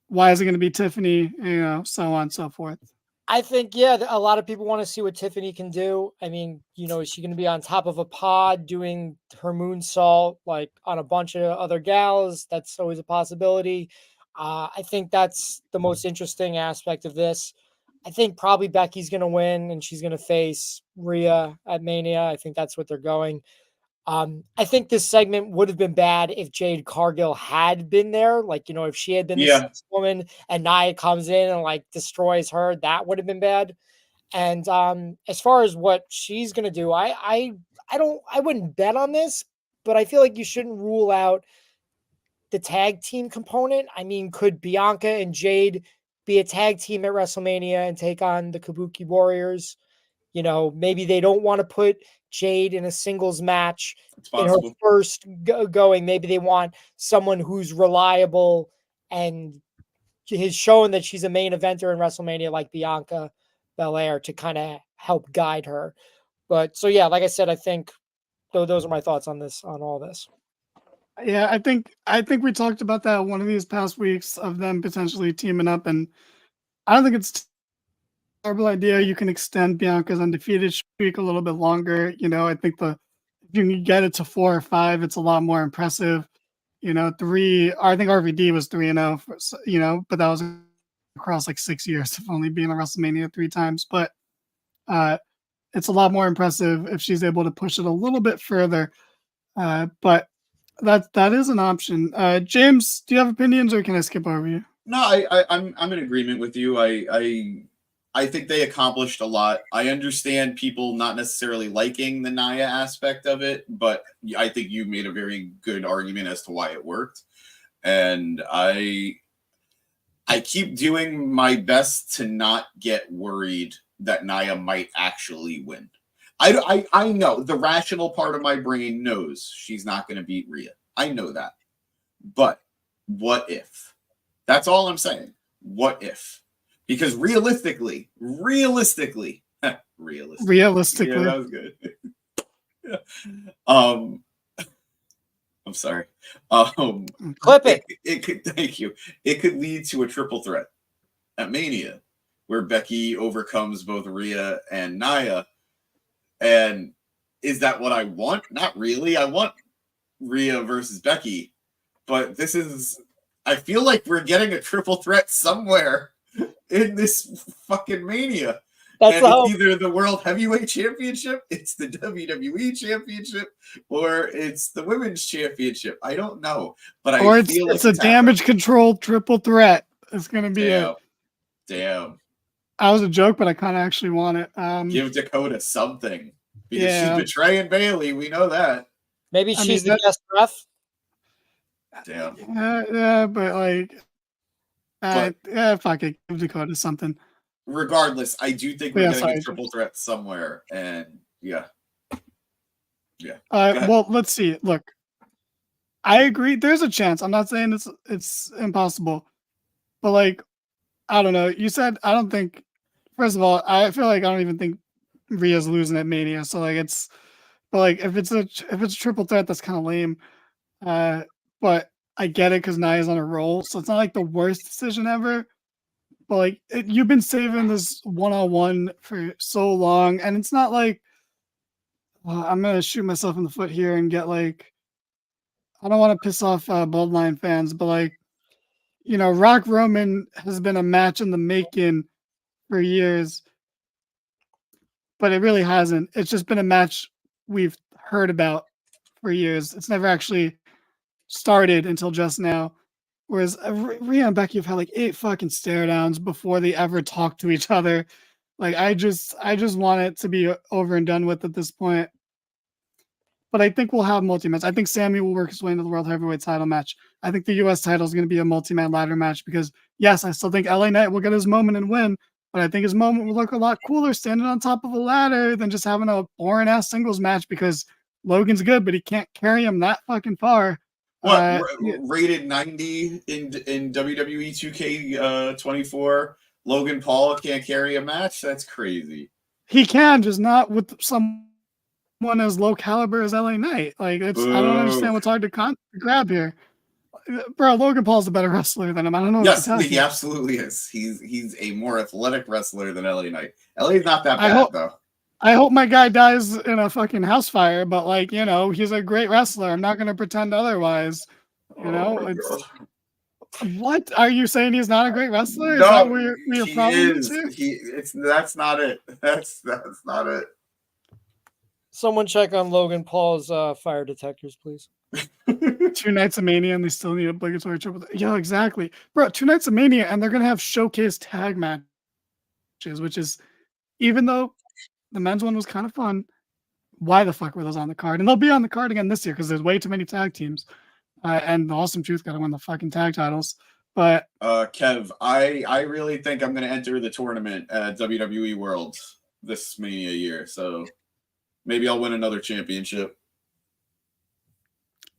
Why is it gonna be Tiffany? So on and so forth. I think, yeah, a lot of people want to see what Tiffany can do. I mean, is she going to be on top of a pod doing her moonsault like on a bunch of other gals? That's always a possibility. I think that's the most interesting aspect of this. I think probably Becky's going to win and she's going to face Rhea at Mania. I think that's what they're going. I think this segment would have been bad if Jade Cargill had been there. Like, if she had been the sixth woman and Nia comes in and like destroys her, that would have been bad. And as far as what she's gonna do, I wouldn't bet on this, but I feel like you shouldn't rule out the tag team component. I mean, could Bianca and Jade be a tag team at WrestleMania and take on the Kabuki Warriors? Maybe they don't want to put Jade in a singles match in her first going. Maybe they want someone who's reliable and has shown that she's a main eventer in WrestleMania like Bianca Belair to kind of help guide her. But so, yeah, like I said, I think those are my thoughts on all this. Yeah, I think we talked about that one of these past weeks of them potentially teaming up, and I don't think it's terrible idea. You can extend Bianca's undefeated streak a little bit longer. I think if you can get it to 4 or 5, it's a lot more impressive. 3, I think RVD was 3-0, but that was across like 6 years of only being a WrestleMania 3 times. But it's a lot more impressive if she's able to push it a little bit further. But that is an option. James, do you have opinions or can I skip over you? No, I'm in agreement with you. I think they accomplished a lot. I understand people not necessarily liking the Nia aspect of it, but I think you made a very good argument as to why it worked. And I keep doing my best to not get worried that Nia might actually win. I know the rational part of my brain knows she's not going to beat Rhea. I know that. But what if? That's all I'm saying. What if? Because realistically, yeah, that was good. I'm sorry. Clip it. It could. Thank you. It could lead to a triple threat at Mania, where Becky overcomes both Rhea and Nia. And is that what I want? Not really. I want Rhea versus Becky, but I feel like we're getting a triple threat somewhere in this fucking Mania. It's either the World Heavyweight Championship, it's the WWE Championship, or it's the Women's Championship. I don't know, but it's a damage control triple threat. It's gonna be damn. I was a joke, but I kind of actually want it. Give Dakota something because she's betraying Bailey. We know that. Maybe she's the best ref. Damn. Yeah, but fuck it. Give Dakota something. Regardless, I do think we're getting a triple threat somewhere, and yeah. Well, let's see. Look, I agree. There's a chance. I'm not saying it's impossible, but I don't know. You said I don't think. First of all, I feel like I don't even think Rhea's losing at Mania. So if it's a triple threat, that's kind of lame. But I get it because Nia's on a roll, so it's not like the worst decision ever. But you've been saving this one-on-one for so long, and it's not like I'm gonna shoot myself in the foot here and get I don't want to piss off Bloodline fans, but Rock Roman has been a match in the making for years, but it really hasn't. It's just been a match we've heard about for years. It's never actually started until just now. Whereas Rhea and Becky have had 8 fucking stare downs before they ever talk to each other. I just want it to be over and done with at this point. But I think we'll have multi-match. I think Sammy will work his way into the World Heavyweight title match. I think the U.S. title is going to be a multi-man ladder match because, yes, I still think LA Knight will get his moment and win. but I think his moment would look a lot cooler standing on top of a ladder than just having a boring ass singles match because Logan's good, but he can't carry him that fucking far. What Yeah. rated 90 in WWE 2K24? Logan Paul can't carry a match? That's crazy. He can, just not with someone as low caliber as LA Knight. Like, I don't understand what's hard to grab here. Bro, Logan Paul's a better wrestler than him. I don't know. Yes, he absolutely is. He's a more athletic wrestler than LA Knight. LA's not that bad, though. I hope my guy dies in a fucking house fire, but like, he's a great wrestler. I'm not gonna pretend otherwise. What are you saying? He's not a great wrestler? Is that where your problem is? That's not it. That's not it. Someone check on Logan Paul's fire detectors, please. 2 nights of Mania and they still need obligatory triple. Yeah, exactly, bro. 2 nights of Mania and they're gonna have showcase tag matches, which is, even though the men's one was kind of fun, why the fuck were those on the card? And they'll be on the card again this year because there's way too many tag teams. And the Awesome Truth got to win the fucking tag titles. But Kev, I really think I'm gonna enter the tournament at WWE World this Mania year, so maybe I'll win another championship.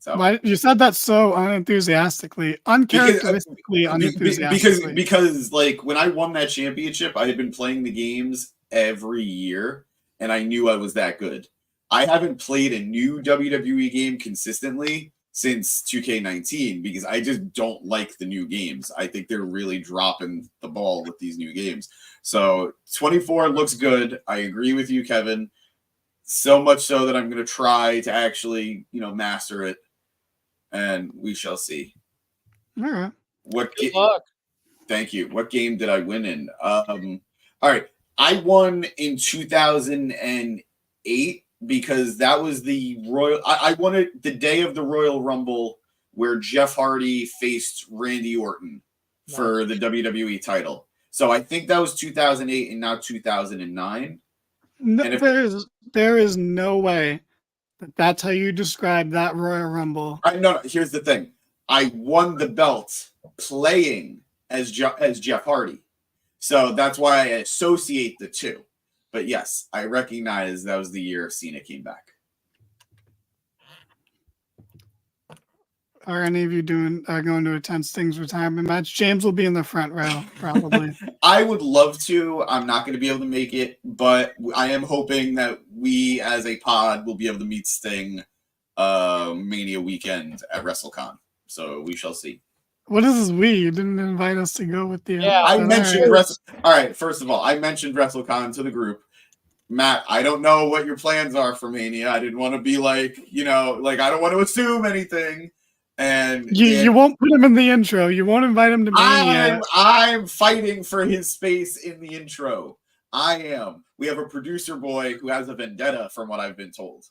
So, you said that so unenthusiastically, uncharacteristically unenthusiastically. Because like when I won that championship, I had been playing the games every year, and I knew I was that good. I haven't played a new WWE game consistently since 2K19 because I just don't like the new games. I think they're really dropping the ball with these new games. So 24 looks good. I agree with you, Kevin. So much so that I'm going to try to actually, master it. And we shall see. All right. Good luck. Thank you. What game did I win in? All right. I won in 2008 because that was the Royal. I won it the day of the Royal Rumble where Jeff Hardy faced Randy Orton for the WWE title. So I think that was 2008 and not 2009. No, there is no way that's how you describe that Royal Rumble. No, here's the thing. I won the belt playing as Jeff Hardy. So that's why I associate the two. But yes, I recognize that was the year Cena came back. Are any of you going to attend Sting's retirement match? James will be in the front row, probably. I would love to. I'm not going to be able to make it, but I am hoping that we, as a pod, will be able to meet Sting Mania weekend at WrestleCon. So we shall see. What is this we? You didn't invite us to go with the... Yeah, I mentioned All right, first of all, I mentioned WrestleCon to the group. Matt, I don't know what your plans are for Mania. I didn't want to be like, I don't want to assume anything. And you won't put him in the intro. You won't invite him to Mania. I'm fighting for his space in the intro. I am. We have a producer boy who has a vendetta, from what I've been told.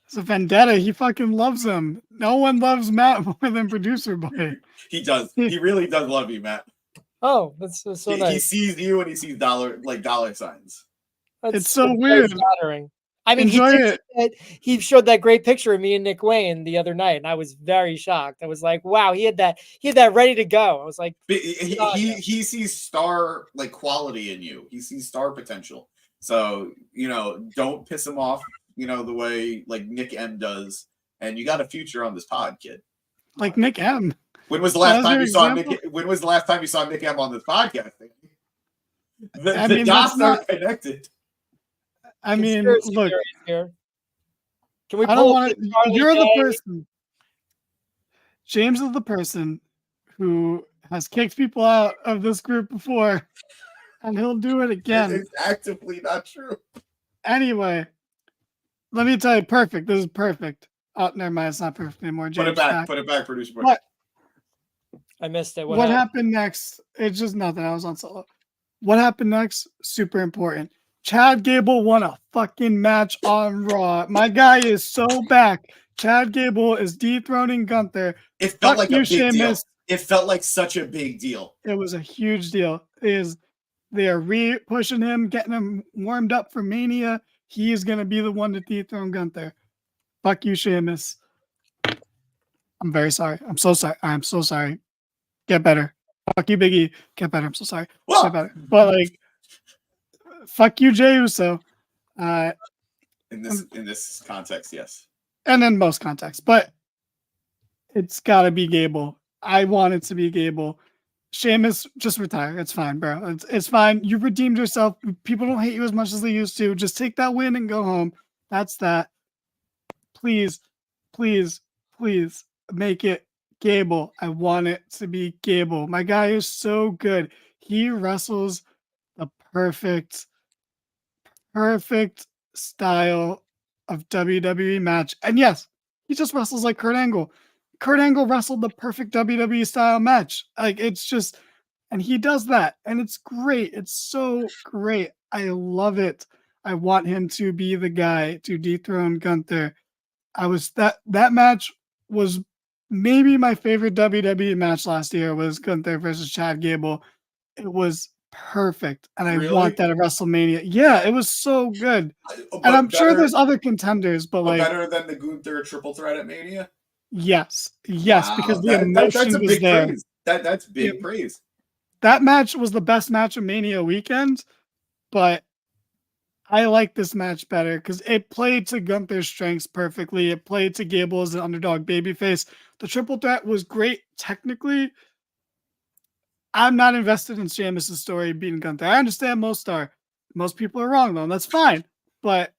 It's a vendetta. He fucking loves him. No one loves Matt more than producer boy. He does. He really does love you, Matt. Oh, that's so nice. He sees you and he sees dollar signs. It's so weird. Flattering. I mean, he showed that great picture of me and Nick Wayne the other night, and I was very shocked. I was like, "Wow, he had that ready to go." I was like, he sees star quality in you. He sees star potential. So don't piss him off. The way Nick M does, and you got a future on this pod, kid. Like Nick M. When was the last time you saw Nick? When was the last time you saw Nick M on this podcast? The dots are connected. I mean, look. Here. Can we? I don't want to. You're the person. James is the person who has kicked people out of this group before, and he'll do it again. It's actively not true. Anyway, let me tell you, perfect. This is perfect. Oh, never mind. It's not perfect anymore. James, Put it back, producer boy. What? I missed it. What happened next? It's just nothing. I was on solo. What happened next? Super important. Chad Gable won a fucking match on Raw. My guy is so back. Chad Gable is dethroning Gunther. It felt like a big deal. It felt like such a big deal. It was a huge deal. They are pushing him, getting him warmed up for Mania. He is going to be the one to dethrone Gunther. Fuck you, Sheamus. I'm very sorry. I'm so sorry. I'm so sorry. Get better. fuck you, Biggie. Get better. I'm so sorry. Whoa! Get better. But like, fuck you, Jey Uso. In this context, yes. And in most contexts, but it's gotta be Gable. I want it to be Gable. Sheamus, just retire. It's fine, bro. It's fine. You redeemed yourself. People don't hate you as much as they used to. Just take that win and go home. That's that. Please, please, please make it Gable. I want it to be Gable. My guy is so good. He wrestles the perfect style of WWE match. And yes, he just wrestles like Kurt Angle. Kurt Angle wrestled the perfect WWE style match. Like it's just, and he does that, and it's great. It's so great. I love it. I want him to be the guy to dethrone Gunther. That match was maybe my favorite WWE match last year was Gunther versus Chad Gable. It was perfect, and I Really? want that at WrestleMania. Yeah, it was so good, and I'm sure there's other contenders, but like better than the Gunther triple threat at Mania. Yes, Wow, because the emotion that's a was big there. praise. That's big praise. That match was the best match of Mania weekend, but I like this match better because it played to Gunther's strengths perfectly. It played to Gable as an underdog babyface. The triple threat was great technically. I'm not invested in Sheamus' story beating Gunther. I understand most are. Most people are wrong though, and that's fine. But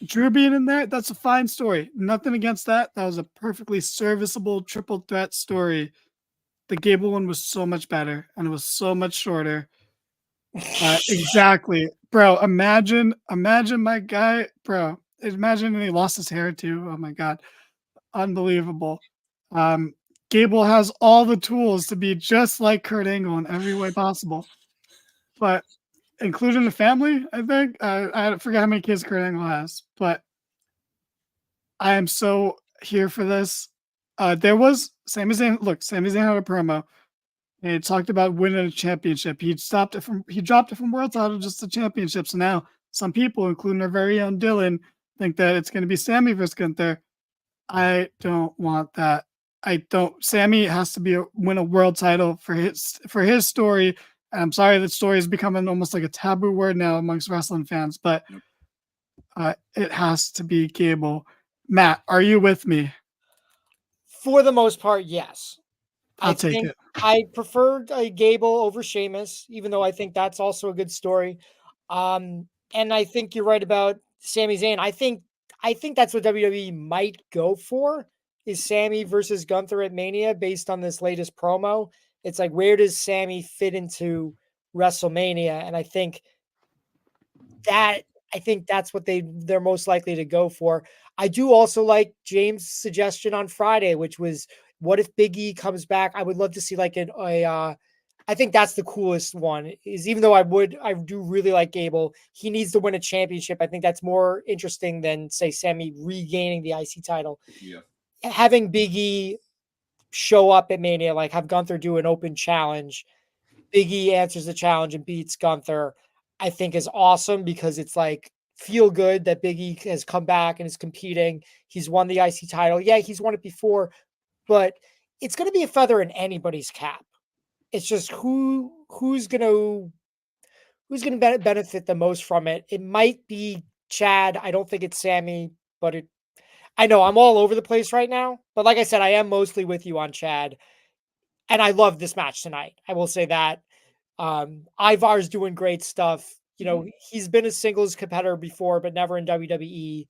Drew being in there, that's a fine story. Nothing against that. That was a perfectly serviceable triple threat story. The Gable one was so much better, and it was so much shorter. Exactly, bro. Imagine my guy, bro. Imagine he lost his hair too. Oh my god, unbelievable. Gable has all the tools to be just like Kurt Angle in every way possible, but including the family, I think. I forget how many kids Kurt Angle has, but I am so here for this. There was Sami Zayn. Look, Sami Zayn had a promo. And he talked about winning a championship. He dropped it from world title just to championship. So now some people, including our very own Dylan, think that it's going to be Sammy versus Gunther. I don't want that. I don't. Sammy has to win a world title for his story. And I'm sorry that story is becoming almost like a taboo word now amongst wrestling fans, but it has to be Gable. Matt, are you with me? For the most part, yes. I'll take it. I preferred Gable over Sheamus, even though I think that's also a good story. And I think you're right about Sami Zayn. I think that's what WWE might go for is Sammy versus Gunther at Mania based on this latest promo. It's like, where does Sammy fit into WrestleMania? And I think that's what they're most likely to go for. I do also like James' suggestion on Friday, which was, what if Big E comes back? I would love to see like I think that's the coolest one. Is even though I do really like Gable, he needs to win a championship. I think that's more interesting than say Sammy regaining the IC title. Yeah, having Big E show up at Mania, like have Gunther do an open challenge. Big E answers the challenge and beats Gunther. I think is awesome because it's like feel good that Big E has come back and is competing. He's won the IC title. Yeah, he's won it before, but it's going to be a feather in anybody's cap. It's just who's going to benefit the most from it. It might be Chad. I don't think it's Sammy, but I know I'm all over the place right now. But like I said, I am mostly with you on Chad, and I love this match tonight. I will say that. Ivar's doing great stuff. You know, he's been a singles competitor before, but never in WWE.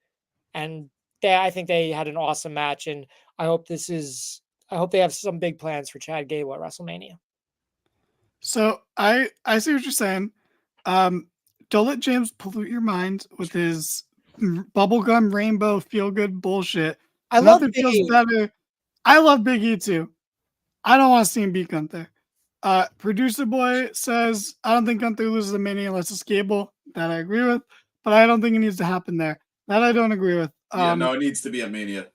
And I think they had an awesome match. And I hope they have some big plans for Chad Gable at WrestleMania. So I see what you're saying. Don't let James pollute your mind with his bubblegum rainbow feel good bullshit. Nothing feels better. I love Big E too. I don't want to see him beat Gunther. Producer Boy says, I don't think Gunther loses the Mania unless it's Gable. That I agree with, but I don't think it needs to happen there. That I don't agree with. no, it needs to be a Mania.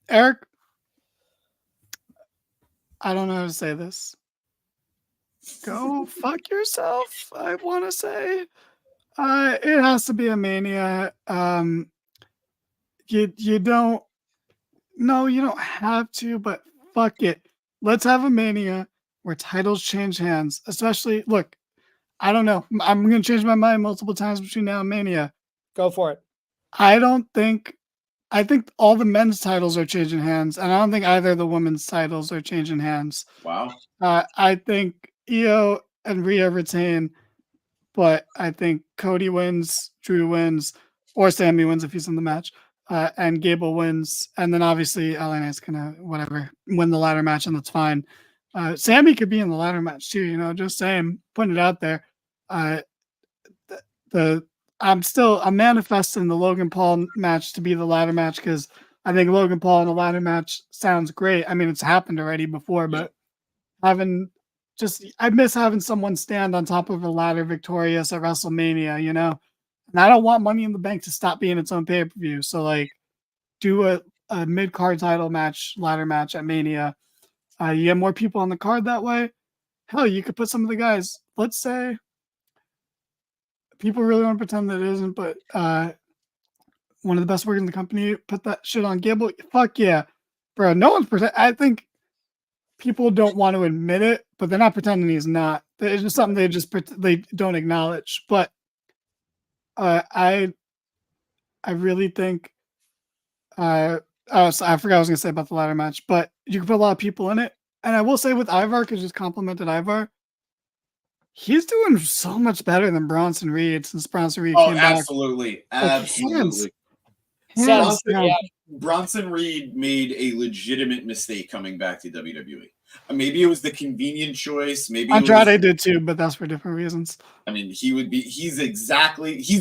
Eric, I don't know how to say this. Go fuck yourself, I want to say. It has to be a Mania. You don't have to, but fuck it. let's have a Mania where titles change hands. Especially, look, I don't know. I'm going to change my mind multiple times between now and Mania. Go for it. I think all the men's titles are changing hands, and I don't think either of the women's titles are changing hands. Wow. I think Io and Rhea retain, but I think Cody wins, Drew wins, or Sammy wins if he's in the match, and Gable wins, and then obviously LA Knight's gonna win the ladder match, and that's fine. Sammy could be in the ladder match too, just saying, putting it out there. I'm manifesting the Logan Paul match to be the ladder match because I think Logan Paul in a ladder match sounds great. I mean, it's happened already before, but I miss having someone stand on top of a ladder victorious at WrestleMania, and I don't want Money in the Bank to stop being its own pay-per-view. So do a mid-card title match, ladder match at Mania. You get more people on the card that way. Hell, you could put some of the guys, let's say, people really want to pretend that it isn't, but one of the best workers in the company put that shit on Gable. Fuck yeah, bro. No one's pretend. I think people don't want to admit it, but they're not pretending he's not. It's just something they don't acknowledge. But I really think. So I forgot what I was gonna say about the ladder match, but you can put a lot of people in it, and I will say with Ivar, because just complimented Ivar. He's doing so much better than Bronson Reed since Bronson Reed came back. Absolutely. Absolutely. Bronson Reed made a legitimate mistake coming back to WWE. Maybe it was the convenient choice. Maybe Andrade did too, but that's for different reasons. I mean, he's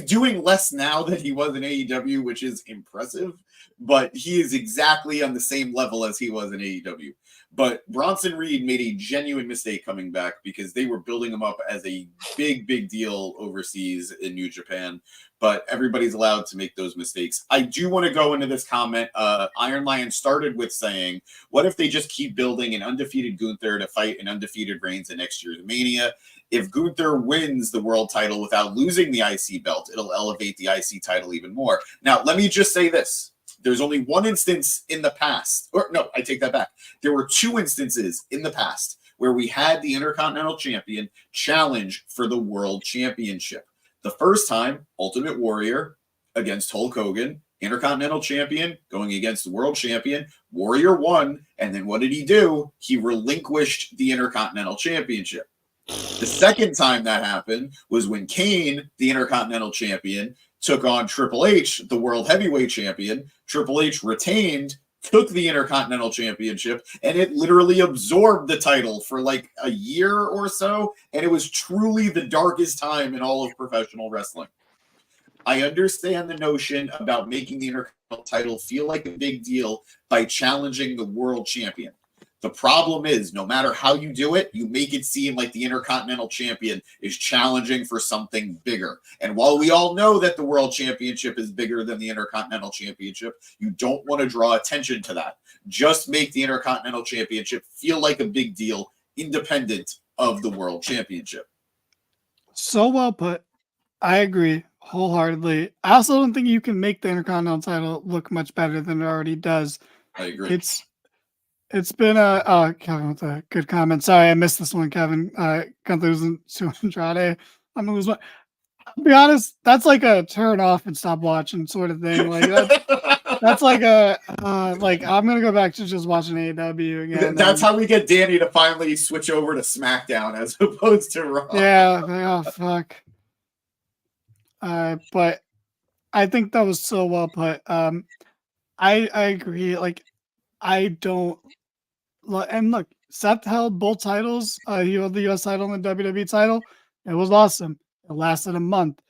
doing less now than he was in AEW, which is impressive, but he is exactly on the same level as he was in AEW. But Bronson Reed made a genuine mistake coming back because they were building him up as a big, big deal overseas in New Japan. But everybody's allowed to make those mistakes. I do want to go into this comment. Iron Lion started with saying, what if they just keep building an undefeated Gunther to fight an undefeated Reigns at next year's Mania? If Gunther wins the world title without losing the IC belt, it'll elevate the IC title even more. Now, let me just say this. There's only one instance in the past, or no, I take that back. There were two instances in the past where we had the Intercontinental Champion challenge for the World Championship. The first time, Ultimate Warrior against Hulk Hogan, Intercontinental Champion going against the World Champion. Warrior won, and then what did he do? He relinquished the Intercontinental Championship. The second time that happened was when Kane, the Intercontinental Champion, took on Triple H, the World Heavyweight Champion. Triple H retained, took the Intercontinental Championship, and it literally absorbed the title for a year or so, and it was truly the darkest time in all of professional wrestling. I understand the notion about making the Intercontinental title feel like a big deal by challenging the World Champion. The problem is, no matter how you do it, you make it seem like the Intercontinental Champion is challenging for something bigger. And while we all know that the World Championship is bigger than the Intercontinental Championship, you don't want to draw attention to that. Just make the Intercontinental Championship feel like a big deal, independent of the World Championship. So well put. I agree wholeheartedly. I also don't think you can make the Intercontinental title look much better than it already does. I agree. It's been Kevin with a good comment. Sorry, I missed this one, Kevin. Gunther losing to Andrade. I'm gonna lose my. To be honest, that's like a turn off and stop watching sort of thing. That's like a I'm gonna go back to just watching AEW again. That's how we get Danny to finally switch over to SmackDown as opposed to Raw. Yeah. Oh fuck. But I think that was so well put. I agree. I don't. And look, Seth held both titles. He held the US title and the WWE title. It was awesome. It lasted a month.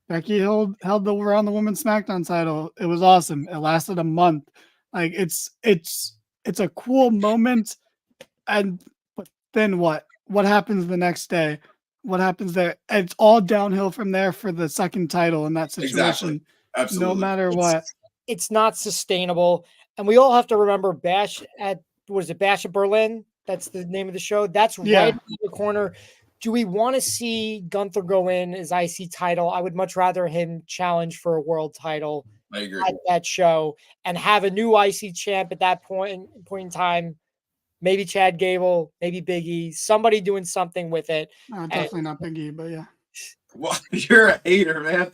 Becky held the Around the Women's SmackDown title. It was awesome. It lasted a month. It's a cool moment. But then what? What happens the next day? What happens there? It's all downhill from there for the second title in that situation. Exactly. Absolutely. No matter what. It's not sustainable. And we all have to remember Bash at Berlin? That's the name of the show. That's right in the corner. Do we want to see Gunther go in as IC title? I would much rather him challenge for a world title I agree. at that show and have a new IC champ at that point in time maybe Chad Gable, maybe Big E, somebody doing something with it. Definitely not Big E, but yeah. Well, you're a hater, man.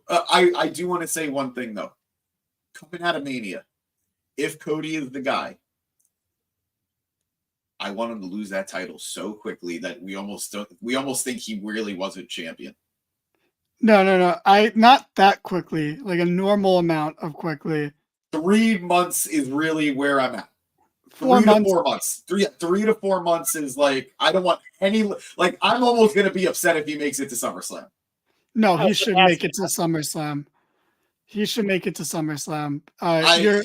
I do want to say one thing though. Coming out of Mania, if Cody is the guy, I want him to lose that title so quickly that we almost think he really wasn't champion. No. Not that quickly, like a normal amount of quickly. 3 months is really where I'm at. 4 3 to months. 4 months. 3 to 4 months is like, I don't want any, like, I'm almost going to be upset if he makes it to SummerSlam. No, he should make it to SummerSlam. He should make it to SummerSlam.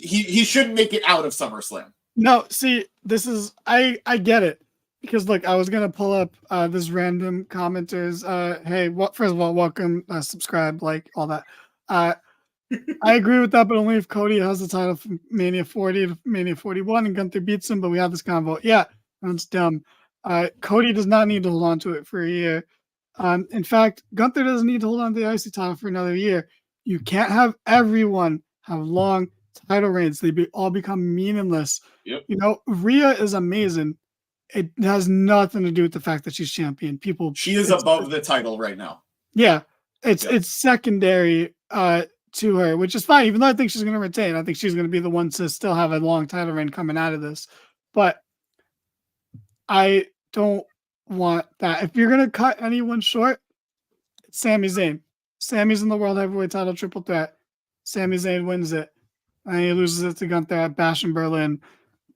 He shouldn't make it out of SummerSlam. No, see, this is I get it because look, I was gonna pull up this random commenters. Hey, first of all, welcome, subscribe, like all that. I agree with that, but only if Cody has the title from Mania 40 to Mania 41 and Gunther beats him. But we have this convo. Yeah, that's dumb. Cody does not need to hold on to it for a year. In fact, Gunther doesn't need to hold on to the IC title for another year. You can't have everyone have long title reigns. They all become meaningless. Yep. You know, Rhea is amazing. It has nothing to do with the fact that she's champion. She is above the title right now. Yeah, it's secondary to her, which is fine. Even though I think she's going to retain, I think she's going to be the one to still have a long title reign coming out of this. But I don't want that. If you're going to cut anyone short, it's Sami Zayn. Sami's in the World Heavyweight title triple threat. Sami Zayn wins it. And he loses it to Gunther at Bash in Berlin.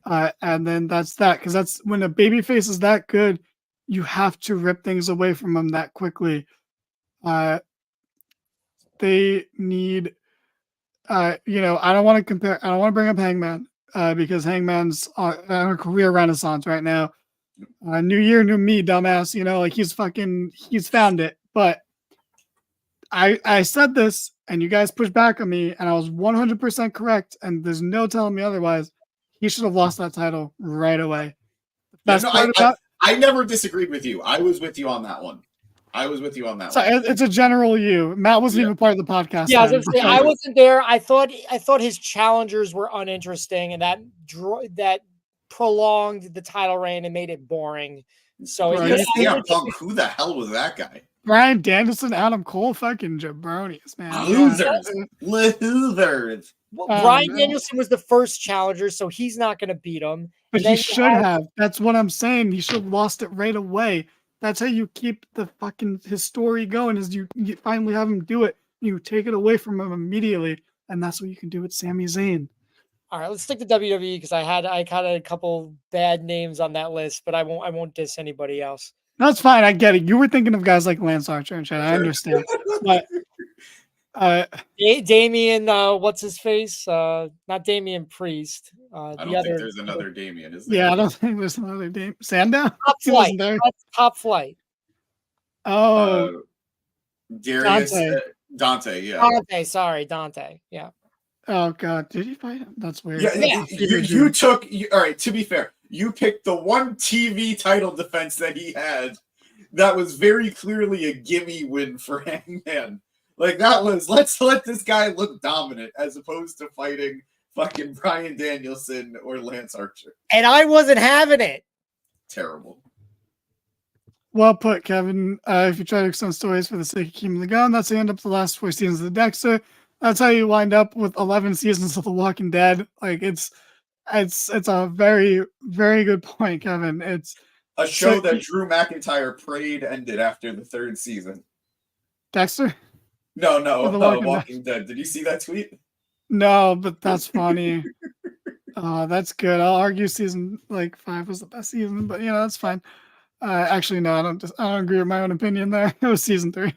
And then that's that. Because that's when a babyface is that good, you have to rip things away from him that quickly. They need, I don't want to bring up Hangman because Hangman's on a career renaissance right now. New year, new me, dumbass. He's found it. But I said this and you guys pushed back on me and I was 100% correct. And there's no telling me otherwise. He should have lost that title right away. I never disagreed with you. I was with you on that one. So it's a general you. Matt wasn't even part of the podcast. Yeah, I wasn't there. I thought his challengers were uninteresting and that prolonged the title reign and made it boring. So Punk, who the hell was that guy? Bryan Danielson, Adam Cole, fucking jabronis, man. Losers. Well, Bryan Danielson was the first challenger, so he's not going to beat him. But he should have. That's what I'm saying. He should have lost it right away. That's how you keep his story going. Is you finally have him do it. You take it away from him immediately, and that's what you can do with Sami Zayn. All right, let's stick to WWE because I had a couple bad names on that list, but I won't diss anybody else. That's fine. I get it. You were thinking of guys like Lance Archer and shit. I understand. But Damian, what's his face? Not Damian Priest. I don't think there's another Damian, is there? Yeah, I don't think there's another Damian. Sandown? Top Flight. That's Top Flight. Oh, Darius Dante. Yeah. Dante. Sorry, Dante. Yeah. Oh God, did he fight him? That's weird. Yeah. You took. All right. To be fair, you picked the one TV title defense that he had. That was very clearly a gimme win for Hangman. Like that was, let's let this guy look dominant as opposed to fighting fucking Bryan Danielson or Lance Archer. And I wasn't having it. Terrible. Well put, Kevin. If you try to extend stories for the sake of keeping the gun, that's the end of the last 4 seasons of Dexter. That's how you wind up with 11 seasons of The Walking Dead. Like it's a very, very good point, Kevin. It's a show that Drew McIntyre prayed ended after the 3rd season. Dexter? No, Walking Dead. Did you see that tweet? No, but that's funny. That's good. I'll argue season 5 was the best season, but that's fine. Actually, no, I don't agree with my own opinion there. It was season 3.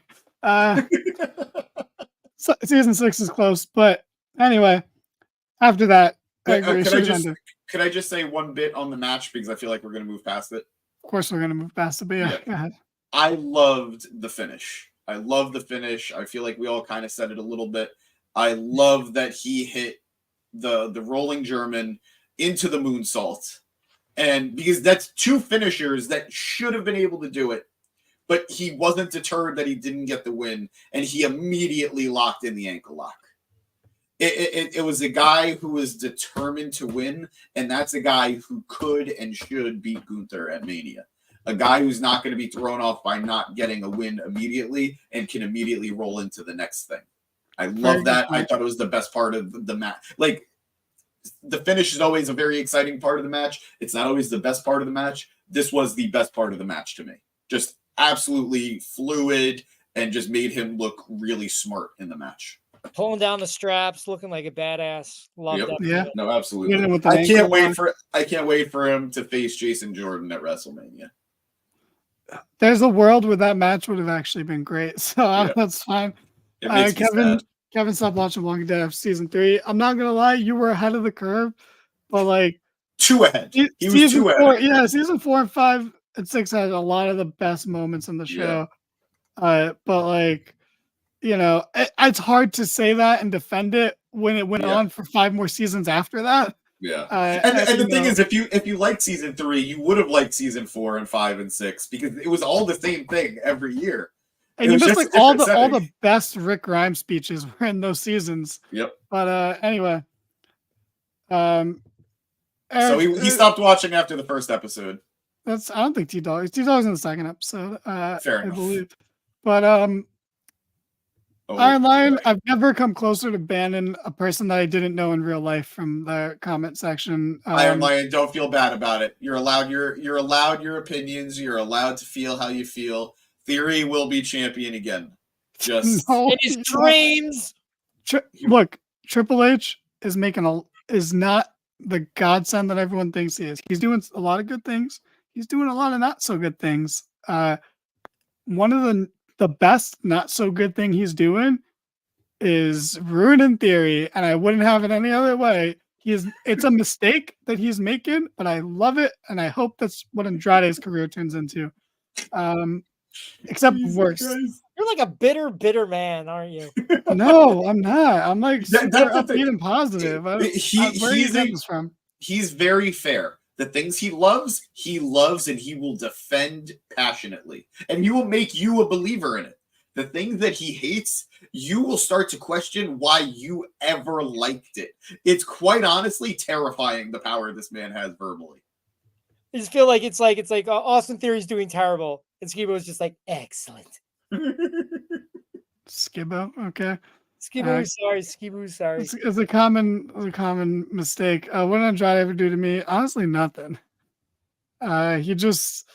So season 6 is close, but anyway, after that, I agree. Could I just say one bit on the match because I feel like we're going to move past it? Of course, we're going to move past it, but yeah, go ahead. I loved the finish. I love the finish. I feel like we all kind of said it a little bit. I love that he hit the rolling German into the moonsault. And because that's 2 finishers that should have been able to do it, but he wasn't deterred that he didn't get the win, and he immediately locked in the ankle lock. It was a guy who was determined to win, and that's a guy who could and should beat Gunther at Mania. A guy who's not going to be thrown off by not getting a win immediately and can immediately roll into the next thing. I love that. I thought it was the best part of the match. Like, the finish is always a very exciting part of the match. It's not always the best part of the match. This was the best part of the match to me. Just absolutely fluid and just made him look really smart in the match. Pulling down the straps, looking like a badass. Love that. Yeah. No, absolutely. I can't wait for him to face Jason Jordan at WrestleMania. There's a world where that match would have actually been great. So that's fine. Kevin stopped watching Walking Dead season 3. I'm not gonna lie, you were ahead of the curve, but like 2 ahead. He was 2 ahead. Yeah, season 4 and 5 and 6 had a lot of the best moments in the show. But like, you know, it's hard to say that and defend it when it went on for 5 more seasons after that. Yeah, and the thing is, if you liked season 3, you would have liked season 4 and 5 and 6 because it was all the same thing every year. And you missed like all the best Rick Grimes speeches were in those seasons. Yep. But anyway, so he stopped watching after the first episode. I don't think T-Dog's in the second episode. Fair enough. I believe. But Iron Lion, I've never come closer to banning a person that I didn't know in real life from the comment section. Iron Lion, don't feel bad about it. You're allowed your opinions. You're allowed to feel how you feel. Theory will be champion again. Just in his dreams. Look, Triple H is not the godsend that everyone thinks he is. He's doing a lot of good things. He's doing a lot of not so good things. One of the best not so good thing he's doing is ruining Theory, and I wouldn't have it any other way. It's a mistake that he's making, but I love it, and I hope that's what Andrade's career turns into. Except worse. You're like a bitter man, aren't you? No, I'm not. I'm like super upbeat and positive. Where are you getting this from? He's very fair. The things he loves, and he will defend passionately. And he will make you a believer in it. The things that he hates, you will start to question why you ever liked it. It's quite honestly terrifying the power this man has verbally. I just feel like it's like Austin Theory's doing terrible, and Skibo's just like excellent. Skibbo, okay. Skibo, sorry. It's a common mistake. What did Andrade ever do to me? Honestly, nothing. He just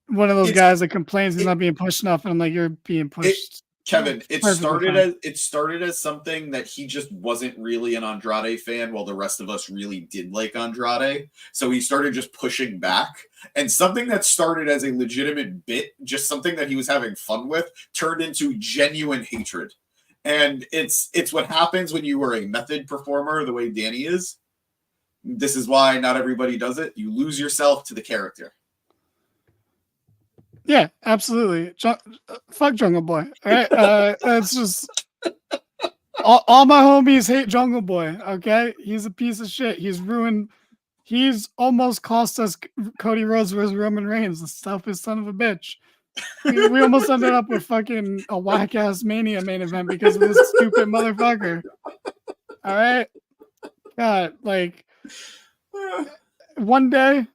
one of those guys that complains he's not being pushed enough, and I'm like, you're being pushed. Kevin, it started as something that he just wasn't really an Andrade fan, while the rest of us really did like Andrade. So he started just pushing back, and something that started as a legitimate bit, just something that he was having fun with, turned into genuine hatred. And it's what happens when you are a method performer, the way Danny is. This is why not everybody does it. You lose yourself to the character. Yeah, absolutely. Fuck Jungle Boy. All right, it's just all my homies hate Jungle Boy. Okay, he's a piece of shit. He's almost cost us Cody Rhodes versus Roman Reigns. The selfish son of a bitch. We almost ended up with fucking a whack ass Mania main event because of this stupid motherfucker. All right, God, like one day.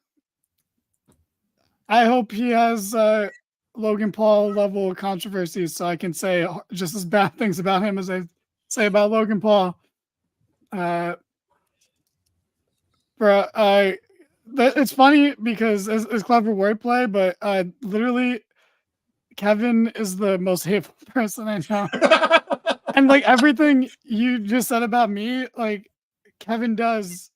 I hope he has Logan Paul level of controversy so I can say just as bad things about him as I say about Logan Paul. It's funny because it's clever wordplay, but literally Kevin is the most hateful person I know. And like everything you just said about me, like Kevin does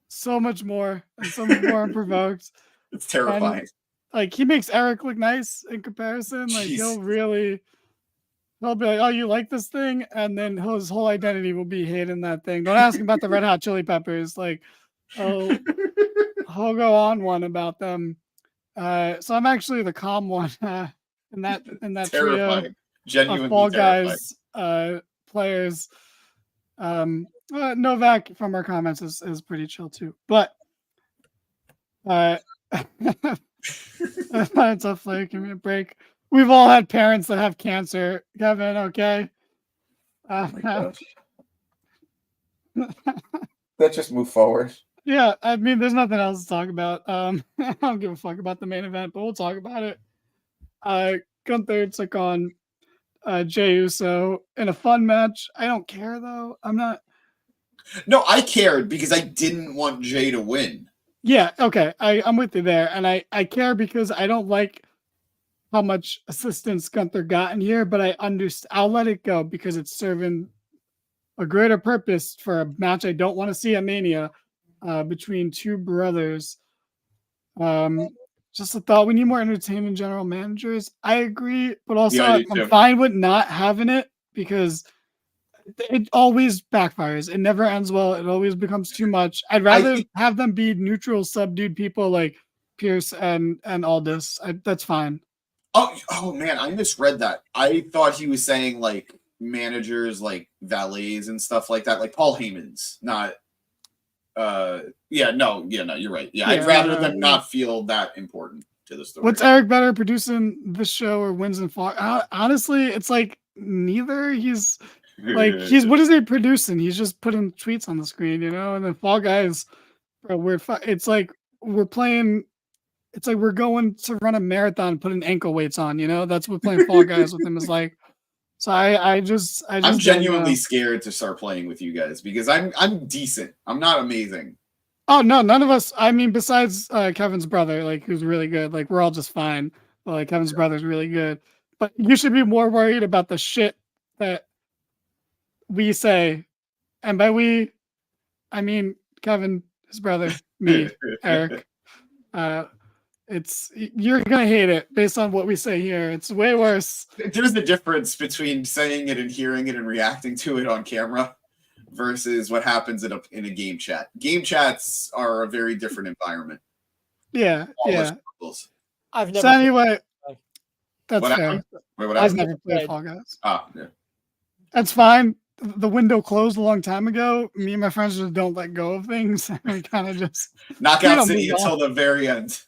so much more and so much more unprovoked. It's terrifying. And, like he makes Eric look nice in comparison. Like Jeez. he'll be like, "Oh, you like this thing?" And then his whole identity will be hating that thing. Don't ask him about the Red Hot Chili Peppers. Like, he'll go on one about them. So I'm actually the calm one in that terrifying. trio Genuinely of Fall terrifying. Guys players. Novak from our comments is pretty chill too, but it's a flake. Give me a break. We've all had parents that have cancer, Kevin. Okay. Let's just move forward. Yeah, I mean, there's nothing else to talk about. I don't give a fuck about the main event, but we'll talk about it. Gunther took on Jey Uso in a fun match. I don't care though. I'm not. No, I cared because I didn't want Jay to win. Yeah, okay. I'm with you there, and I care because I don't like how much assistance Gunther got in here, but I understand. I'll let it go because it's serving a greater purpose for a match I don't want to see at Mania between two brothers. Just a thought. We need more entertainment general managers. I agree, but also Yeah, I do I'm too. fine with not having it because it always backfires. It never ends well. It always becomes too much. I'd rather have them be neutral, subdued people like Pierce and Aldis. That's fine. Oh man, I misread that. I thought he was saying like managers, like valets and stuff like that, like Paul Heyman's. Not. No, you're right. Yeah, I'd rather them not feel that important to the story. What's Eric better, producing this show or Wins and Fall? Honestly, it's like neither. He's what is he producing? He's just putting tweets on the screen, and then Fall Guys, bro, it's like we're playing. It's like we're going to run a marathon, putting ankle weights on. That's what playing Fall Guys with him is like. So I'm genuinely scared to start playing with you guys because I'm decent. I'm not amazing. Oh no, none of us. I mean, besides Kevin's brother, like who's really good. Like we're all just fine. But like Kevin's brother's really good. But you should be more worried about the shit that we say, and by we, I mean Kevin, his brother, me, Eric. You're gonna hate it based on what we say here. It's way worse. There's a difference between saying it and hearing it and reacting to it on camera versus what happens in a game chat. Game chats are a very different environment. Yeah. I've never. So anyway, that's what fair. Wait, I've never played Fall Guys. Yeah. That's fine. The window closed a long time ago. Me and my friends just don't let go of things. We kind of just Knockout City until the very end.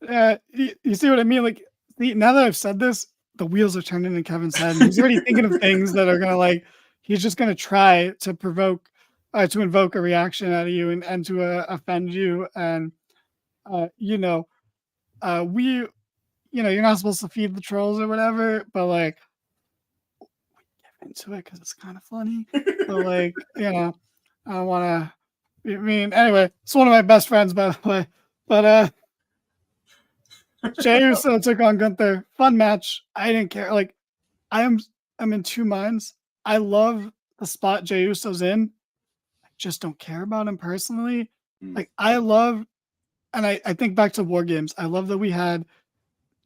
You see what I mean? Like, now that I've said this, the wheels are turning in Kevin's head. He's already thinking of things that are gonna he's just gonna try to provoke, to invoke a reaction out of you and to offend you. And you're not supposed to feed the trolls or whatever, but like, we get into it because it's kind of funny. But like, I don't want to. I mean, anyway, it's one of my best friends, by the way. But Jey Uso took on Gunther. Fun match. I didn't care. Like, I'm in two minds. I love the spot Jey Uso's in. I just don't care about him personally. Like, I love, and I think back to War Games. I love that we had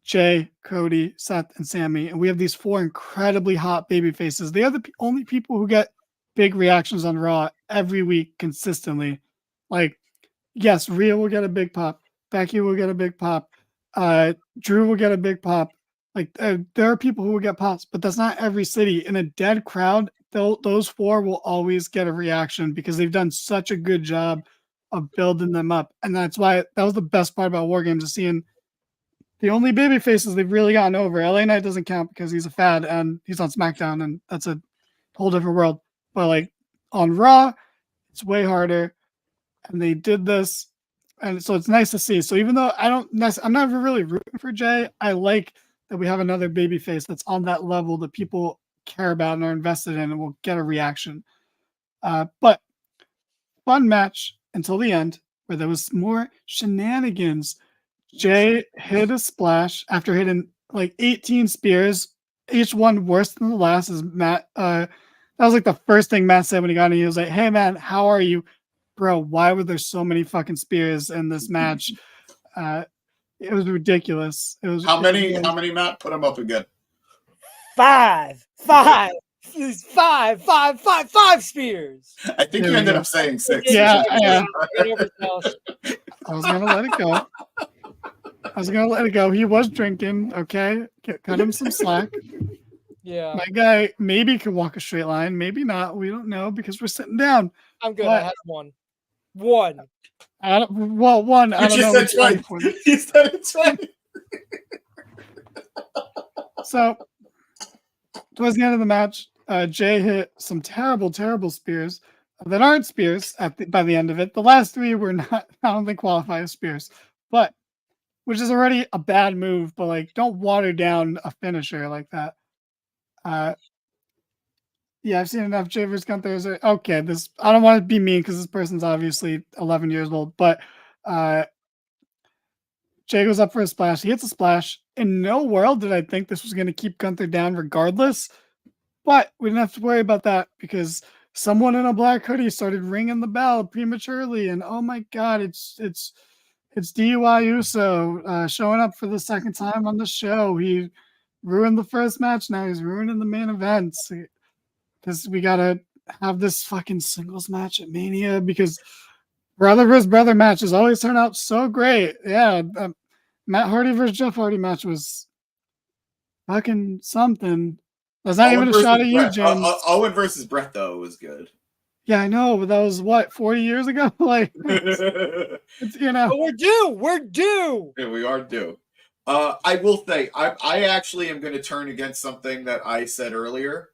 Jay, Cody, Seth, and Sammy, and we have these four incredibly hot baby faces. They are the only people who get big reactions on Raw every week consistently. Like, yes, Rhea will get a big pop. Becky will get a big pop. Drew will get a big pop. Like, there are people who will get pops, but that's not every city. In a dead crowd, those four will always get a reaction because they've done such a good job of building them up. And that's why that was the best part about War Games, is seeing the only baby faces they've really gotten over. LA Knight doesn't count because he's a fad and he's on SmackDown, and that's a whole different world. But like on Raw, it's way harder, and they did this, and so it's nice to see. So even though I'm not really rooting for Jay, I like that we have another baby face that's on that level that people care about and are invested in and will get a reaction. But fun match until the end, where there was more shenanigans. Jay hit a splash after hitting like 18 spears, each one worse than the last. Is Matt? That was like the first thing Matt said when he got in. He was like, "Hey man, how are you, bro? Why were there so many fucking spears in this match?" It was ridiculous. It was how many, Matt? Put them up again. Five spears. I think you ended up saying 6. Yeah. I was gonna let it go. He was drinking. Okay, cut him some slack. Yeah, my guy maybe could walk a straight line, maybe not. We don't know because we're sitting down. I'm good. But I had one. I don't know. Said 20. You said it's 20. So towards the end of the match, Jay hit some terrible, terrible spears that aren't spears by the end of it. The last three were not, I don't think, qualify as spears, but which is already a bad move. But like, don't water down a finisher like that. Yeah, I've seen enough Jay vs. Gunther. Okay, this I don't want to be mean because this person's obviously 11 years old, but Jay goes up for a splash. He hits a splash. In no world did I think this was going to keep Gunther down regardless. But we didn't have to worry about that because someone in a black hoodie started ringing the bell prematurely. And oh my God, it's DUI Uso showing up for the second time on the show. He ruined the first match. Now he's ruining the main events because we got to have this fucking singles match at Mania because brother versus brother matches always turn out so great. Yeah. Matt Hardy versus Jeff Hardy match was fucking something. That's not even a shot at you, James. Owen versus Brett, though, was good. Yeah, I know, but that was what, 40 years ago? Like, it's, you know. But we're due. We're due. Yeah, we are due. I will say, I actually am going to turn against something that I said earlier.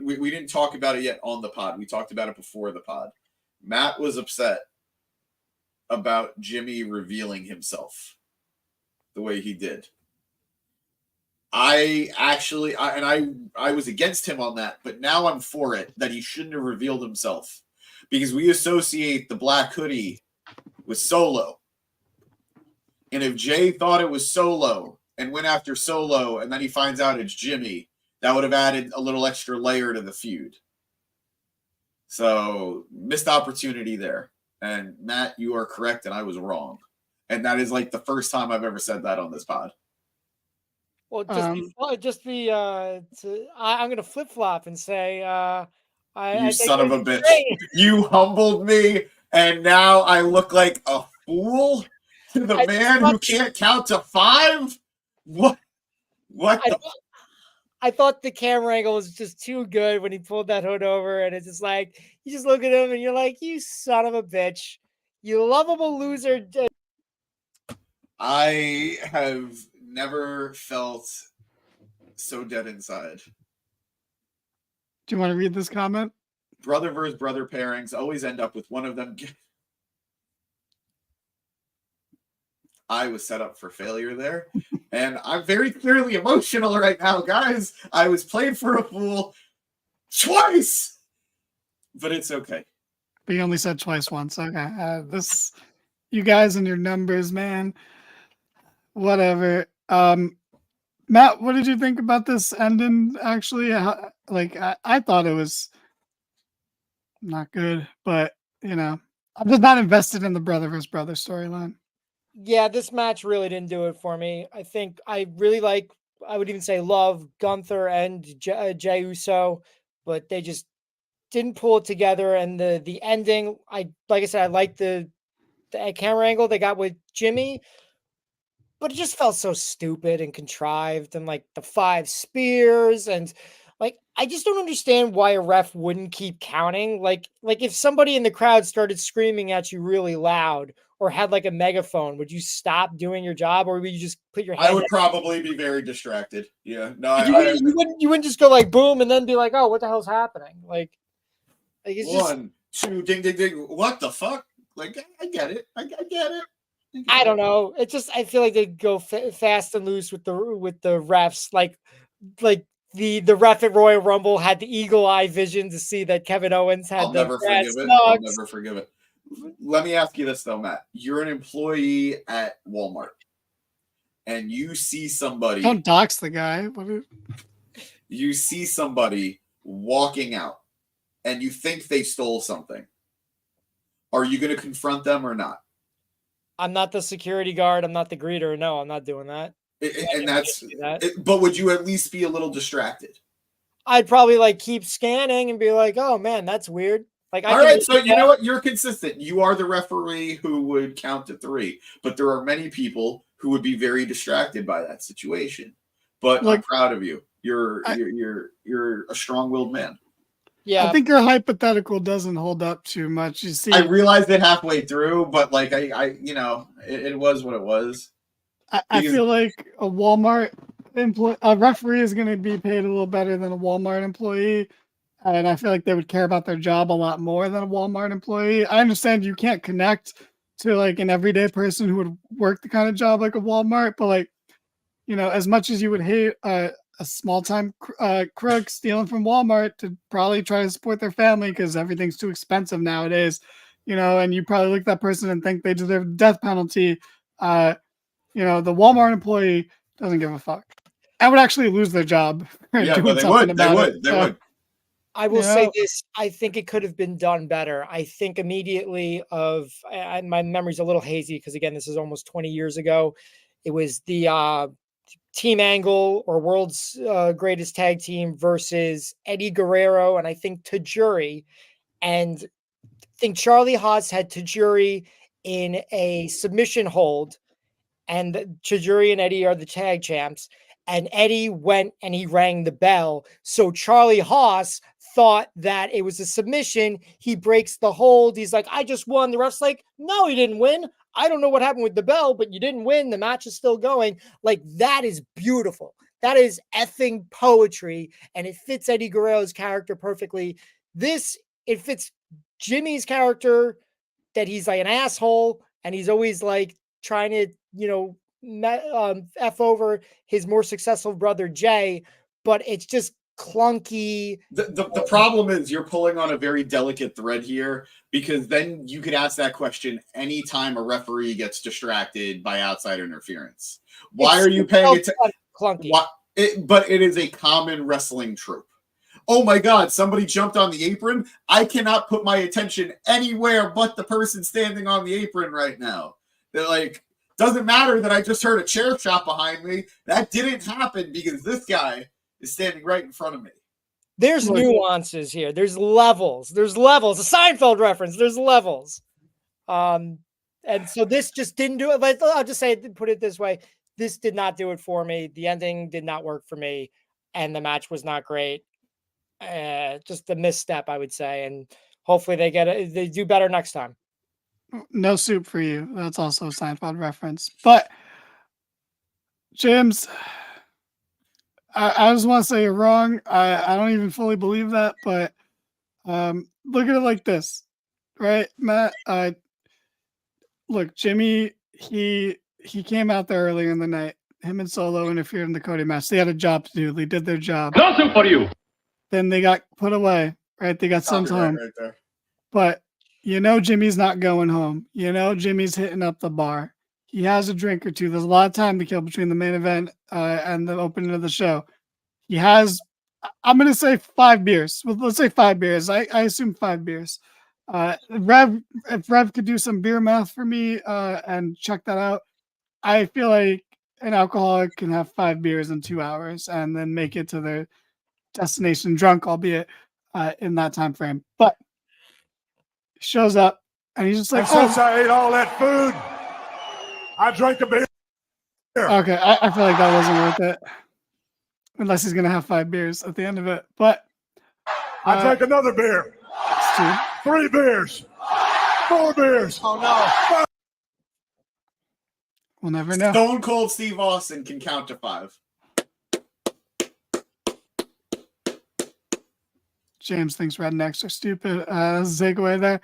We didn't talk about it yet on the pod. We talked about it before the pod. Matt was upset about Jimmy revealing himself the way he did. I was against him on that, but now I'm for it that he shouldn't have revealed himself because we associate the black hoodie with Solo. And if Jay thought it was Solo and went after Solo and then he finds out it's Jimmy, that would have added a little extra layer to the feud. So missed opportunity there. And Matt, you are correct and I was wrong. And that is like the first time I've ever said that on this pod. Well, I'm going to flip flop and say, you son of a bitch! You humbled me, and now I look like a fool to the man who can't count to 5. What? I thought the camera angle was just too good when he pulled that hood over, and it's just like you just look at him and you're like, "You son of a bitch, you lovable loser." I have never felt so dead inside. Do you want to read this comment? Brother versus brother pairings always end up with one of them. I was set up for failure there. And I'm very clearly emotional right now, guys. I was played for a fool twice. But it's okay. But you only said twice once. Okay. You guys and your numbers, man. Whatever. Matt, what did you think about this ending? Actually, I thought it was not good, but I'm just not invested in the brother versus brother storyline. Yeah, this match really didn't do it for me. I think I really I would even say love Gunther and Jey Uso, but they just didn't pull it together. And the ending, like I said, I like the camera angle they got with Jimmy, but it just felt so stupid and contrived, and like the 5 spears, and like I just don't understand why a ref wouldn't keep counting. Like if somebody in the crowd started screaming at you really loud or had like a megaphone, would you stop doing your job, or would you just put your hand? I would probably be very distracted. Yeah, no, you wouldn't just go like boom and then be like, oh, what the hell's happening? Like it's 1, 2, ding, ding, ding. What the fuck? Like I get it. I get it. I don't know. It just I feel like they go fast and loose with the refs. Like the ref at Royal Rumble had the eagle eye vision to see that Kevin Owens had. I'll never forgive it. Let me ask you this though, Matt. You're an employee at Walmart, and you see somebody. Don't dox the guy. You see somebody walking out, and you think they stole something. Are you going to confront them or not? I'm not the security guard. I'm not the greeter. No, I'm not doing that. But would you at least be a little distracted? I'd probably keep scanning and be like, "Oh man, that's weird." All right, so you know what? You're consistent. You are the referee who would count to 3, but there are many people who would be very distracted by that situation. But I'm proud of you. You're a strong-willed man. Yeah, I think your hypothetical doesn't hold up too much. You see, I realized it halfway through, but it was what it was. I feel like a Walmart a referee is going to be paid a little better than a Walmart employee And I feel like they would care about their job a lot more than a Walmart employee. I understand you can't connect to like an everyday person who would work the kind of job like a Walmart, but like, as much as you would hate a small time crook stealing from Walmart to probably try to support their family because everything's too expensive nowadays, and you probably look at that person and think they deserve the death penalty. The Walmart employee doesn't give a fuck. I would actually lose their job for Yeah, doing but they something would. They about would. it. They So, would. I will You say know? this. I think it could have been done better. I think immediately my memory's a little hazy because again, this is almost 20 years ago. It was the Team Angle or World's Greatest Tag Team versus Eddie Guerrero and I think Tajiri. And I think Charlie Haas had Tajiri in a submission hold, and Tajiri and Eddie are the tag champs. And Eddie went and he rang the bell. So Charlie Haas thought that it was a submission. He breaks the hold. He's like, I just won. The ref's like, no, you didn't win. I don't know what happened with the bell, but you didn't win. The match is still going. Like, that is beautiful. That is effing poetry. And it fits Eddie Guerrero's character perfectly. It fits Jimmy's character that he's like an asshole and he's always like trying to, F over his more successful brother Jay, but it's just clunky. The problem is you're pulling on a very delicate thread here because then you could ask that question anytime a referee gets distracted by outside interference. Why are you paying attention? Clunky. But it is a common wrestling trope. Oh my God, somebody jumped on the apron. I cannot put my attention anywhere but the person standing on the apron right now. They're like, doesn't matter that I just heard a chair shot behind me. That didn't happen because this guy is standing right in front of me. There's nuances here. There's levels. A Seinfeld reference. There's levels. And so this just didn't do it. But I'll just put it this way. This did not do it for me. The ending did not work for me. And the match was not great. Just a misstep, I would say. And hopefully they do better next time. No soup for you. That's also a Seinfeld reference. But James, I just want to say you're wrong. I don't even fully believe that, but look at it like this, right, Matt? Look, Jimmy, he came out there earlier in the night. Him and Solo interfered in the Cody match. They had a job to do. They did their job. No soup for you. Then they got put away, right? They got sent home. Right there. But Jimmy's not going home. Jimmy's hitting up the bar. He has a drink or two. There's a lot of time to kill between the main event and the opening of the show. He has, I'm going to say 5 beers. Well, let's say 5 beers. I assume 5 beers. If Rev could do some beer math for me and check that out, I feel like an alcoholic can have 5 beers in 2 hours and then make it to their destination drunk, albeit in that time frame. But shows up and he's just like, Since I ate all that food, I drank a beer. Okay, I feel like that wasn't worth it. Unless he's gonna have 5 beers at the end of it. But I drank another beer. it's 2. 3 beers. 4 beers. Oh no. We'll never know. Stone Cold Steve Austin can count to 5. James thinks rednecks are stupid. That's a takeaway there.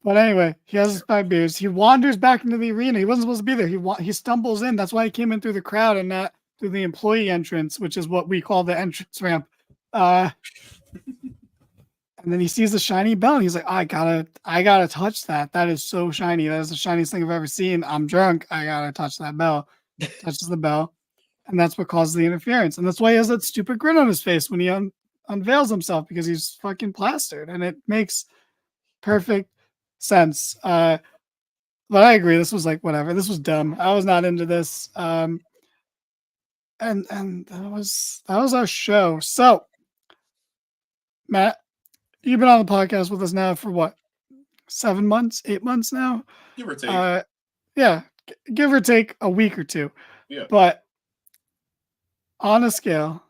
But anyway, he has his 5 beers. He wanders back into the arena. He wasn't supposed to be there. He stumbles in. That's why he came in through the crowd and not through the employee entrance, which is what we call the entrance ramp. And then he sees the shiny bell and he's like, I gotta touch that. That is so shiny. That is the shiniest thing I've ever seen. I'm drunk. I gotta touch that bell. Touches the bell. And that's what causes the interference. And that's why he has that stupid grin on his face when he unveils himself, because he's fucking plastered. And it makes perfect sense. But I agree. This was like, whatever. This was dumb. I was not into this. And that was our show. So, Matt, you've been on the podcast with us now for what? 7 months, 8 months now? Give or take. Yeah, give or take a week or two. Yeah. But on a scale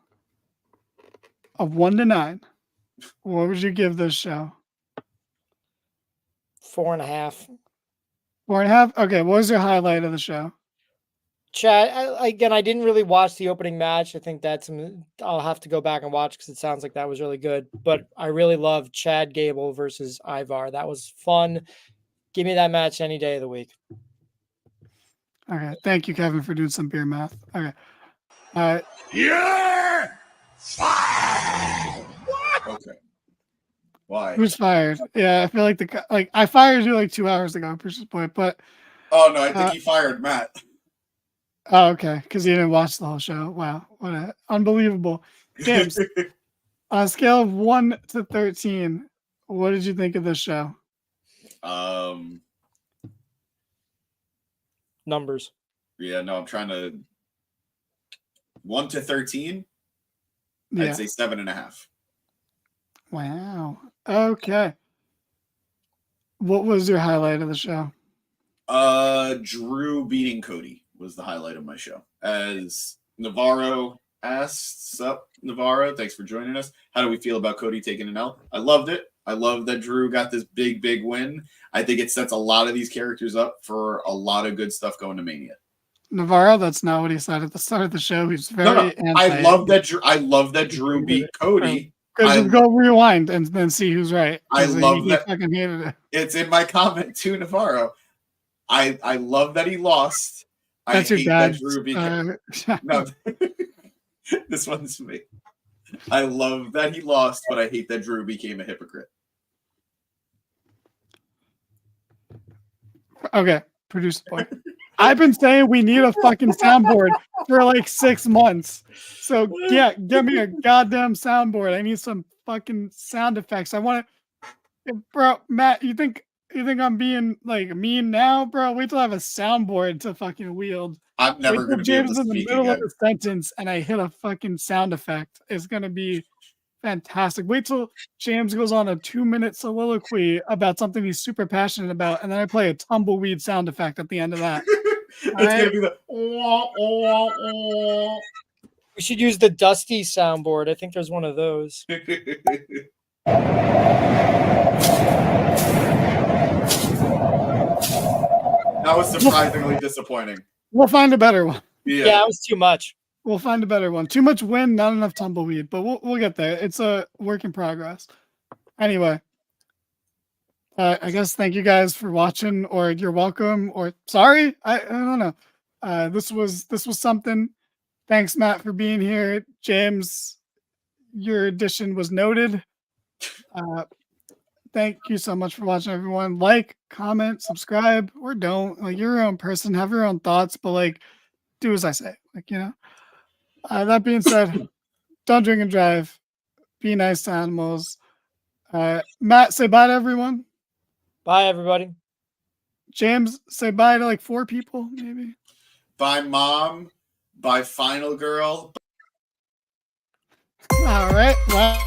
of 1 to 9, what would you give this show? 4.5. 4.5? Okay, what was your highlight of the show? Chad, again, I didn't really watch the opening match. I think I'll have to go back and watch because it sounds like that was really good. But I really love Chad Gable versus Ivar. That was fun. Give me that match any day of the week. Okay. Thank you, Kevin, for doing some beer math. Okay. Yeah! Okay. Why? Who's fired? Yeah, I feel like I fired you like 2 hours ago, Precious Boy, but Oh no, I think he fired Matt. oh, okay, because you didn't watch the whole show. Wow, unbelievable. James, on a scale of 1 to 13, what did you think of this show? Numbers. Yeah, no, I'm trying to 1 to 13. Yeah. I'd say 7.5. Wow. Okay. What was your highlight of the show? Drew beating Cody was the highlight of my show. As Navarro asks, up Navarro, thanks for joining us. How do we feel about Cody taking an L? I loved it. I love that Drew got this big win. I think it sets a lot of these characters up for a lot of good stuff going to Mania. Navarro, that's not what he said at the start of the show. He's very I love that Drew beat Cody. Because you go rewind and then see who's right. I love that. Fucking hated it. It's in my comment to Navarro. I love that he lost. That's I your hate dad. that Drew became... No, this one's me. I love that he lost, but I hate that Drew became a hypocrite. Okay, producer boy. I've been saying we need a fucking soundboard for like 6 months. So yeah, give me a goddamn soundboard. I need some fucking sound effects. I want to, bro. Matt, you think I'm being like mean now, bro? Wait till I have a soundboard to fucking wield. I'm never going to be able to James in the speak middle again. of a sentence and I hit a fucking sound effect. It's gonna be fantastic. Wait till James goes on a 2-minute soliloquy about something he's super passionate about, and then I play a tumbleweed sound effect at the end of that. It's going to be the... We should use the Dusty soundboard. I think there's one of those. That was surprisingly disappointing. We'll find a better one. Yeah, it was too much. We'll find a better one. Too much wind, not enough tumbleweed, but we'll get there. It's a work in progress. Anyway, I guess thank you guys for watching, or you're welcome, or sorry. I don't know. This was something. Thanks, Matt, for being here. James, your addition was noted. Thank you so much for watching, everyone. Like, comment, subscribe, or don't. Like, you're your own person, have your own thoughts, but like, do as I say. Like, you know. That being said, don't drink and drive. Be nice to animals. Matt, say bye to everyone. Bye, everybody. James, say bye to like 4 people, maybe. Bye, Mom. Bye, Final Girl. All right. Well.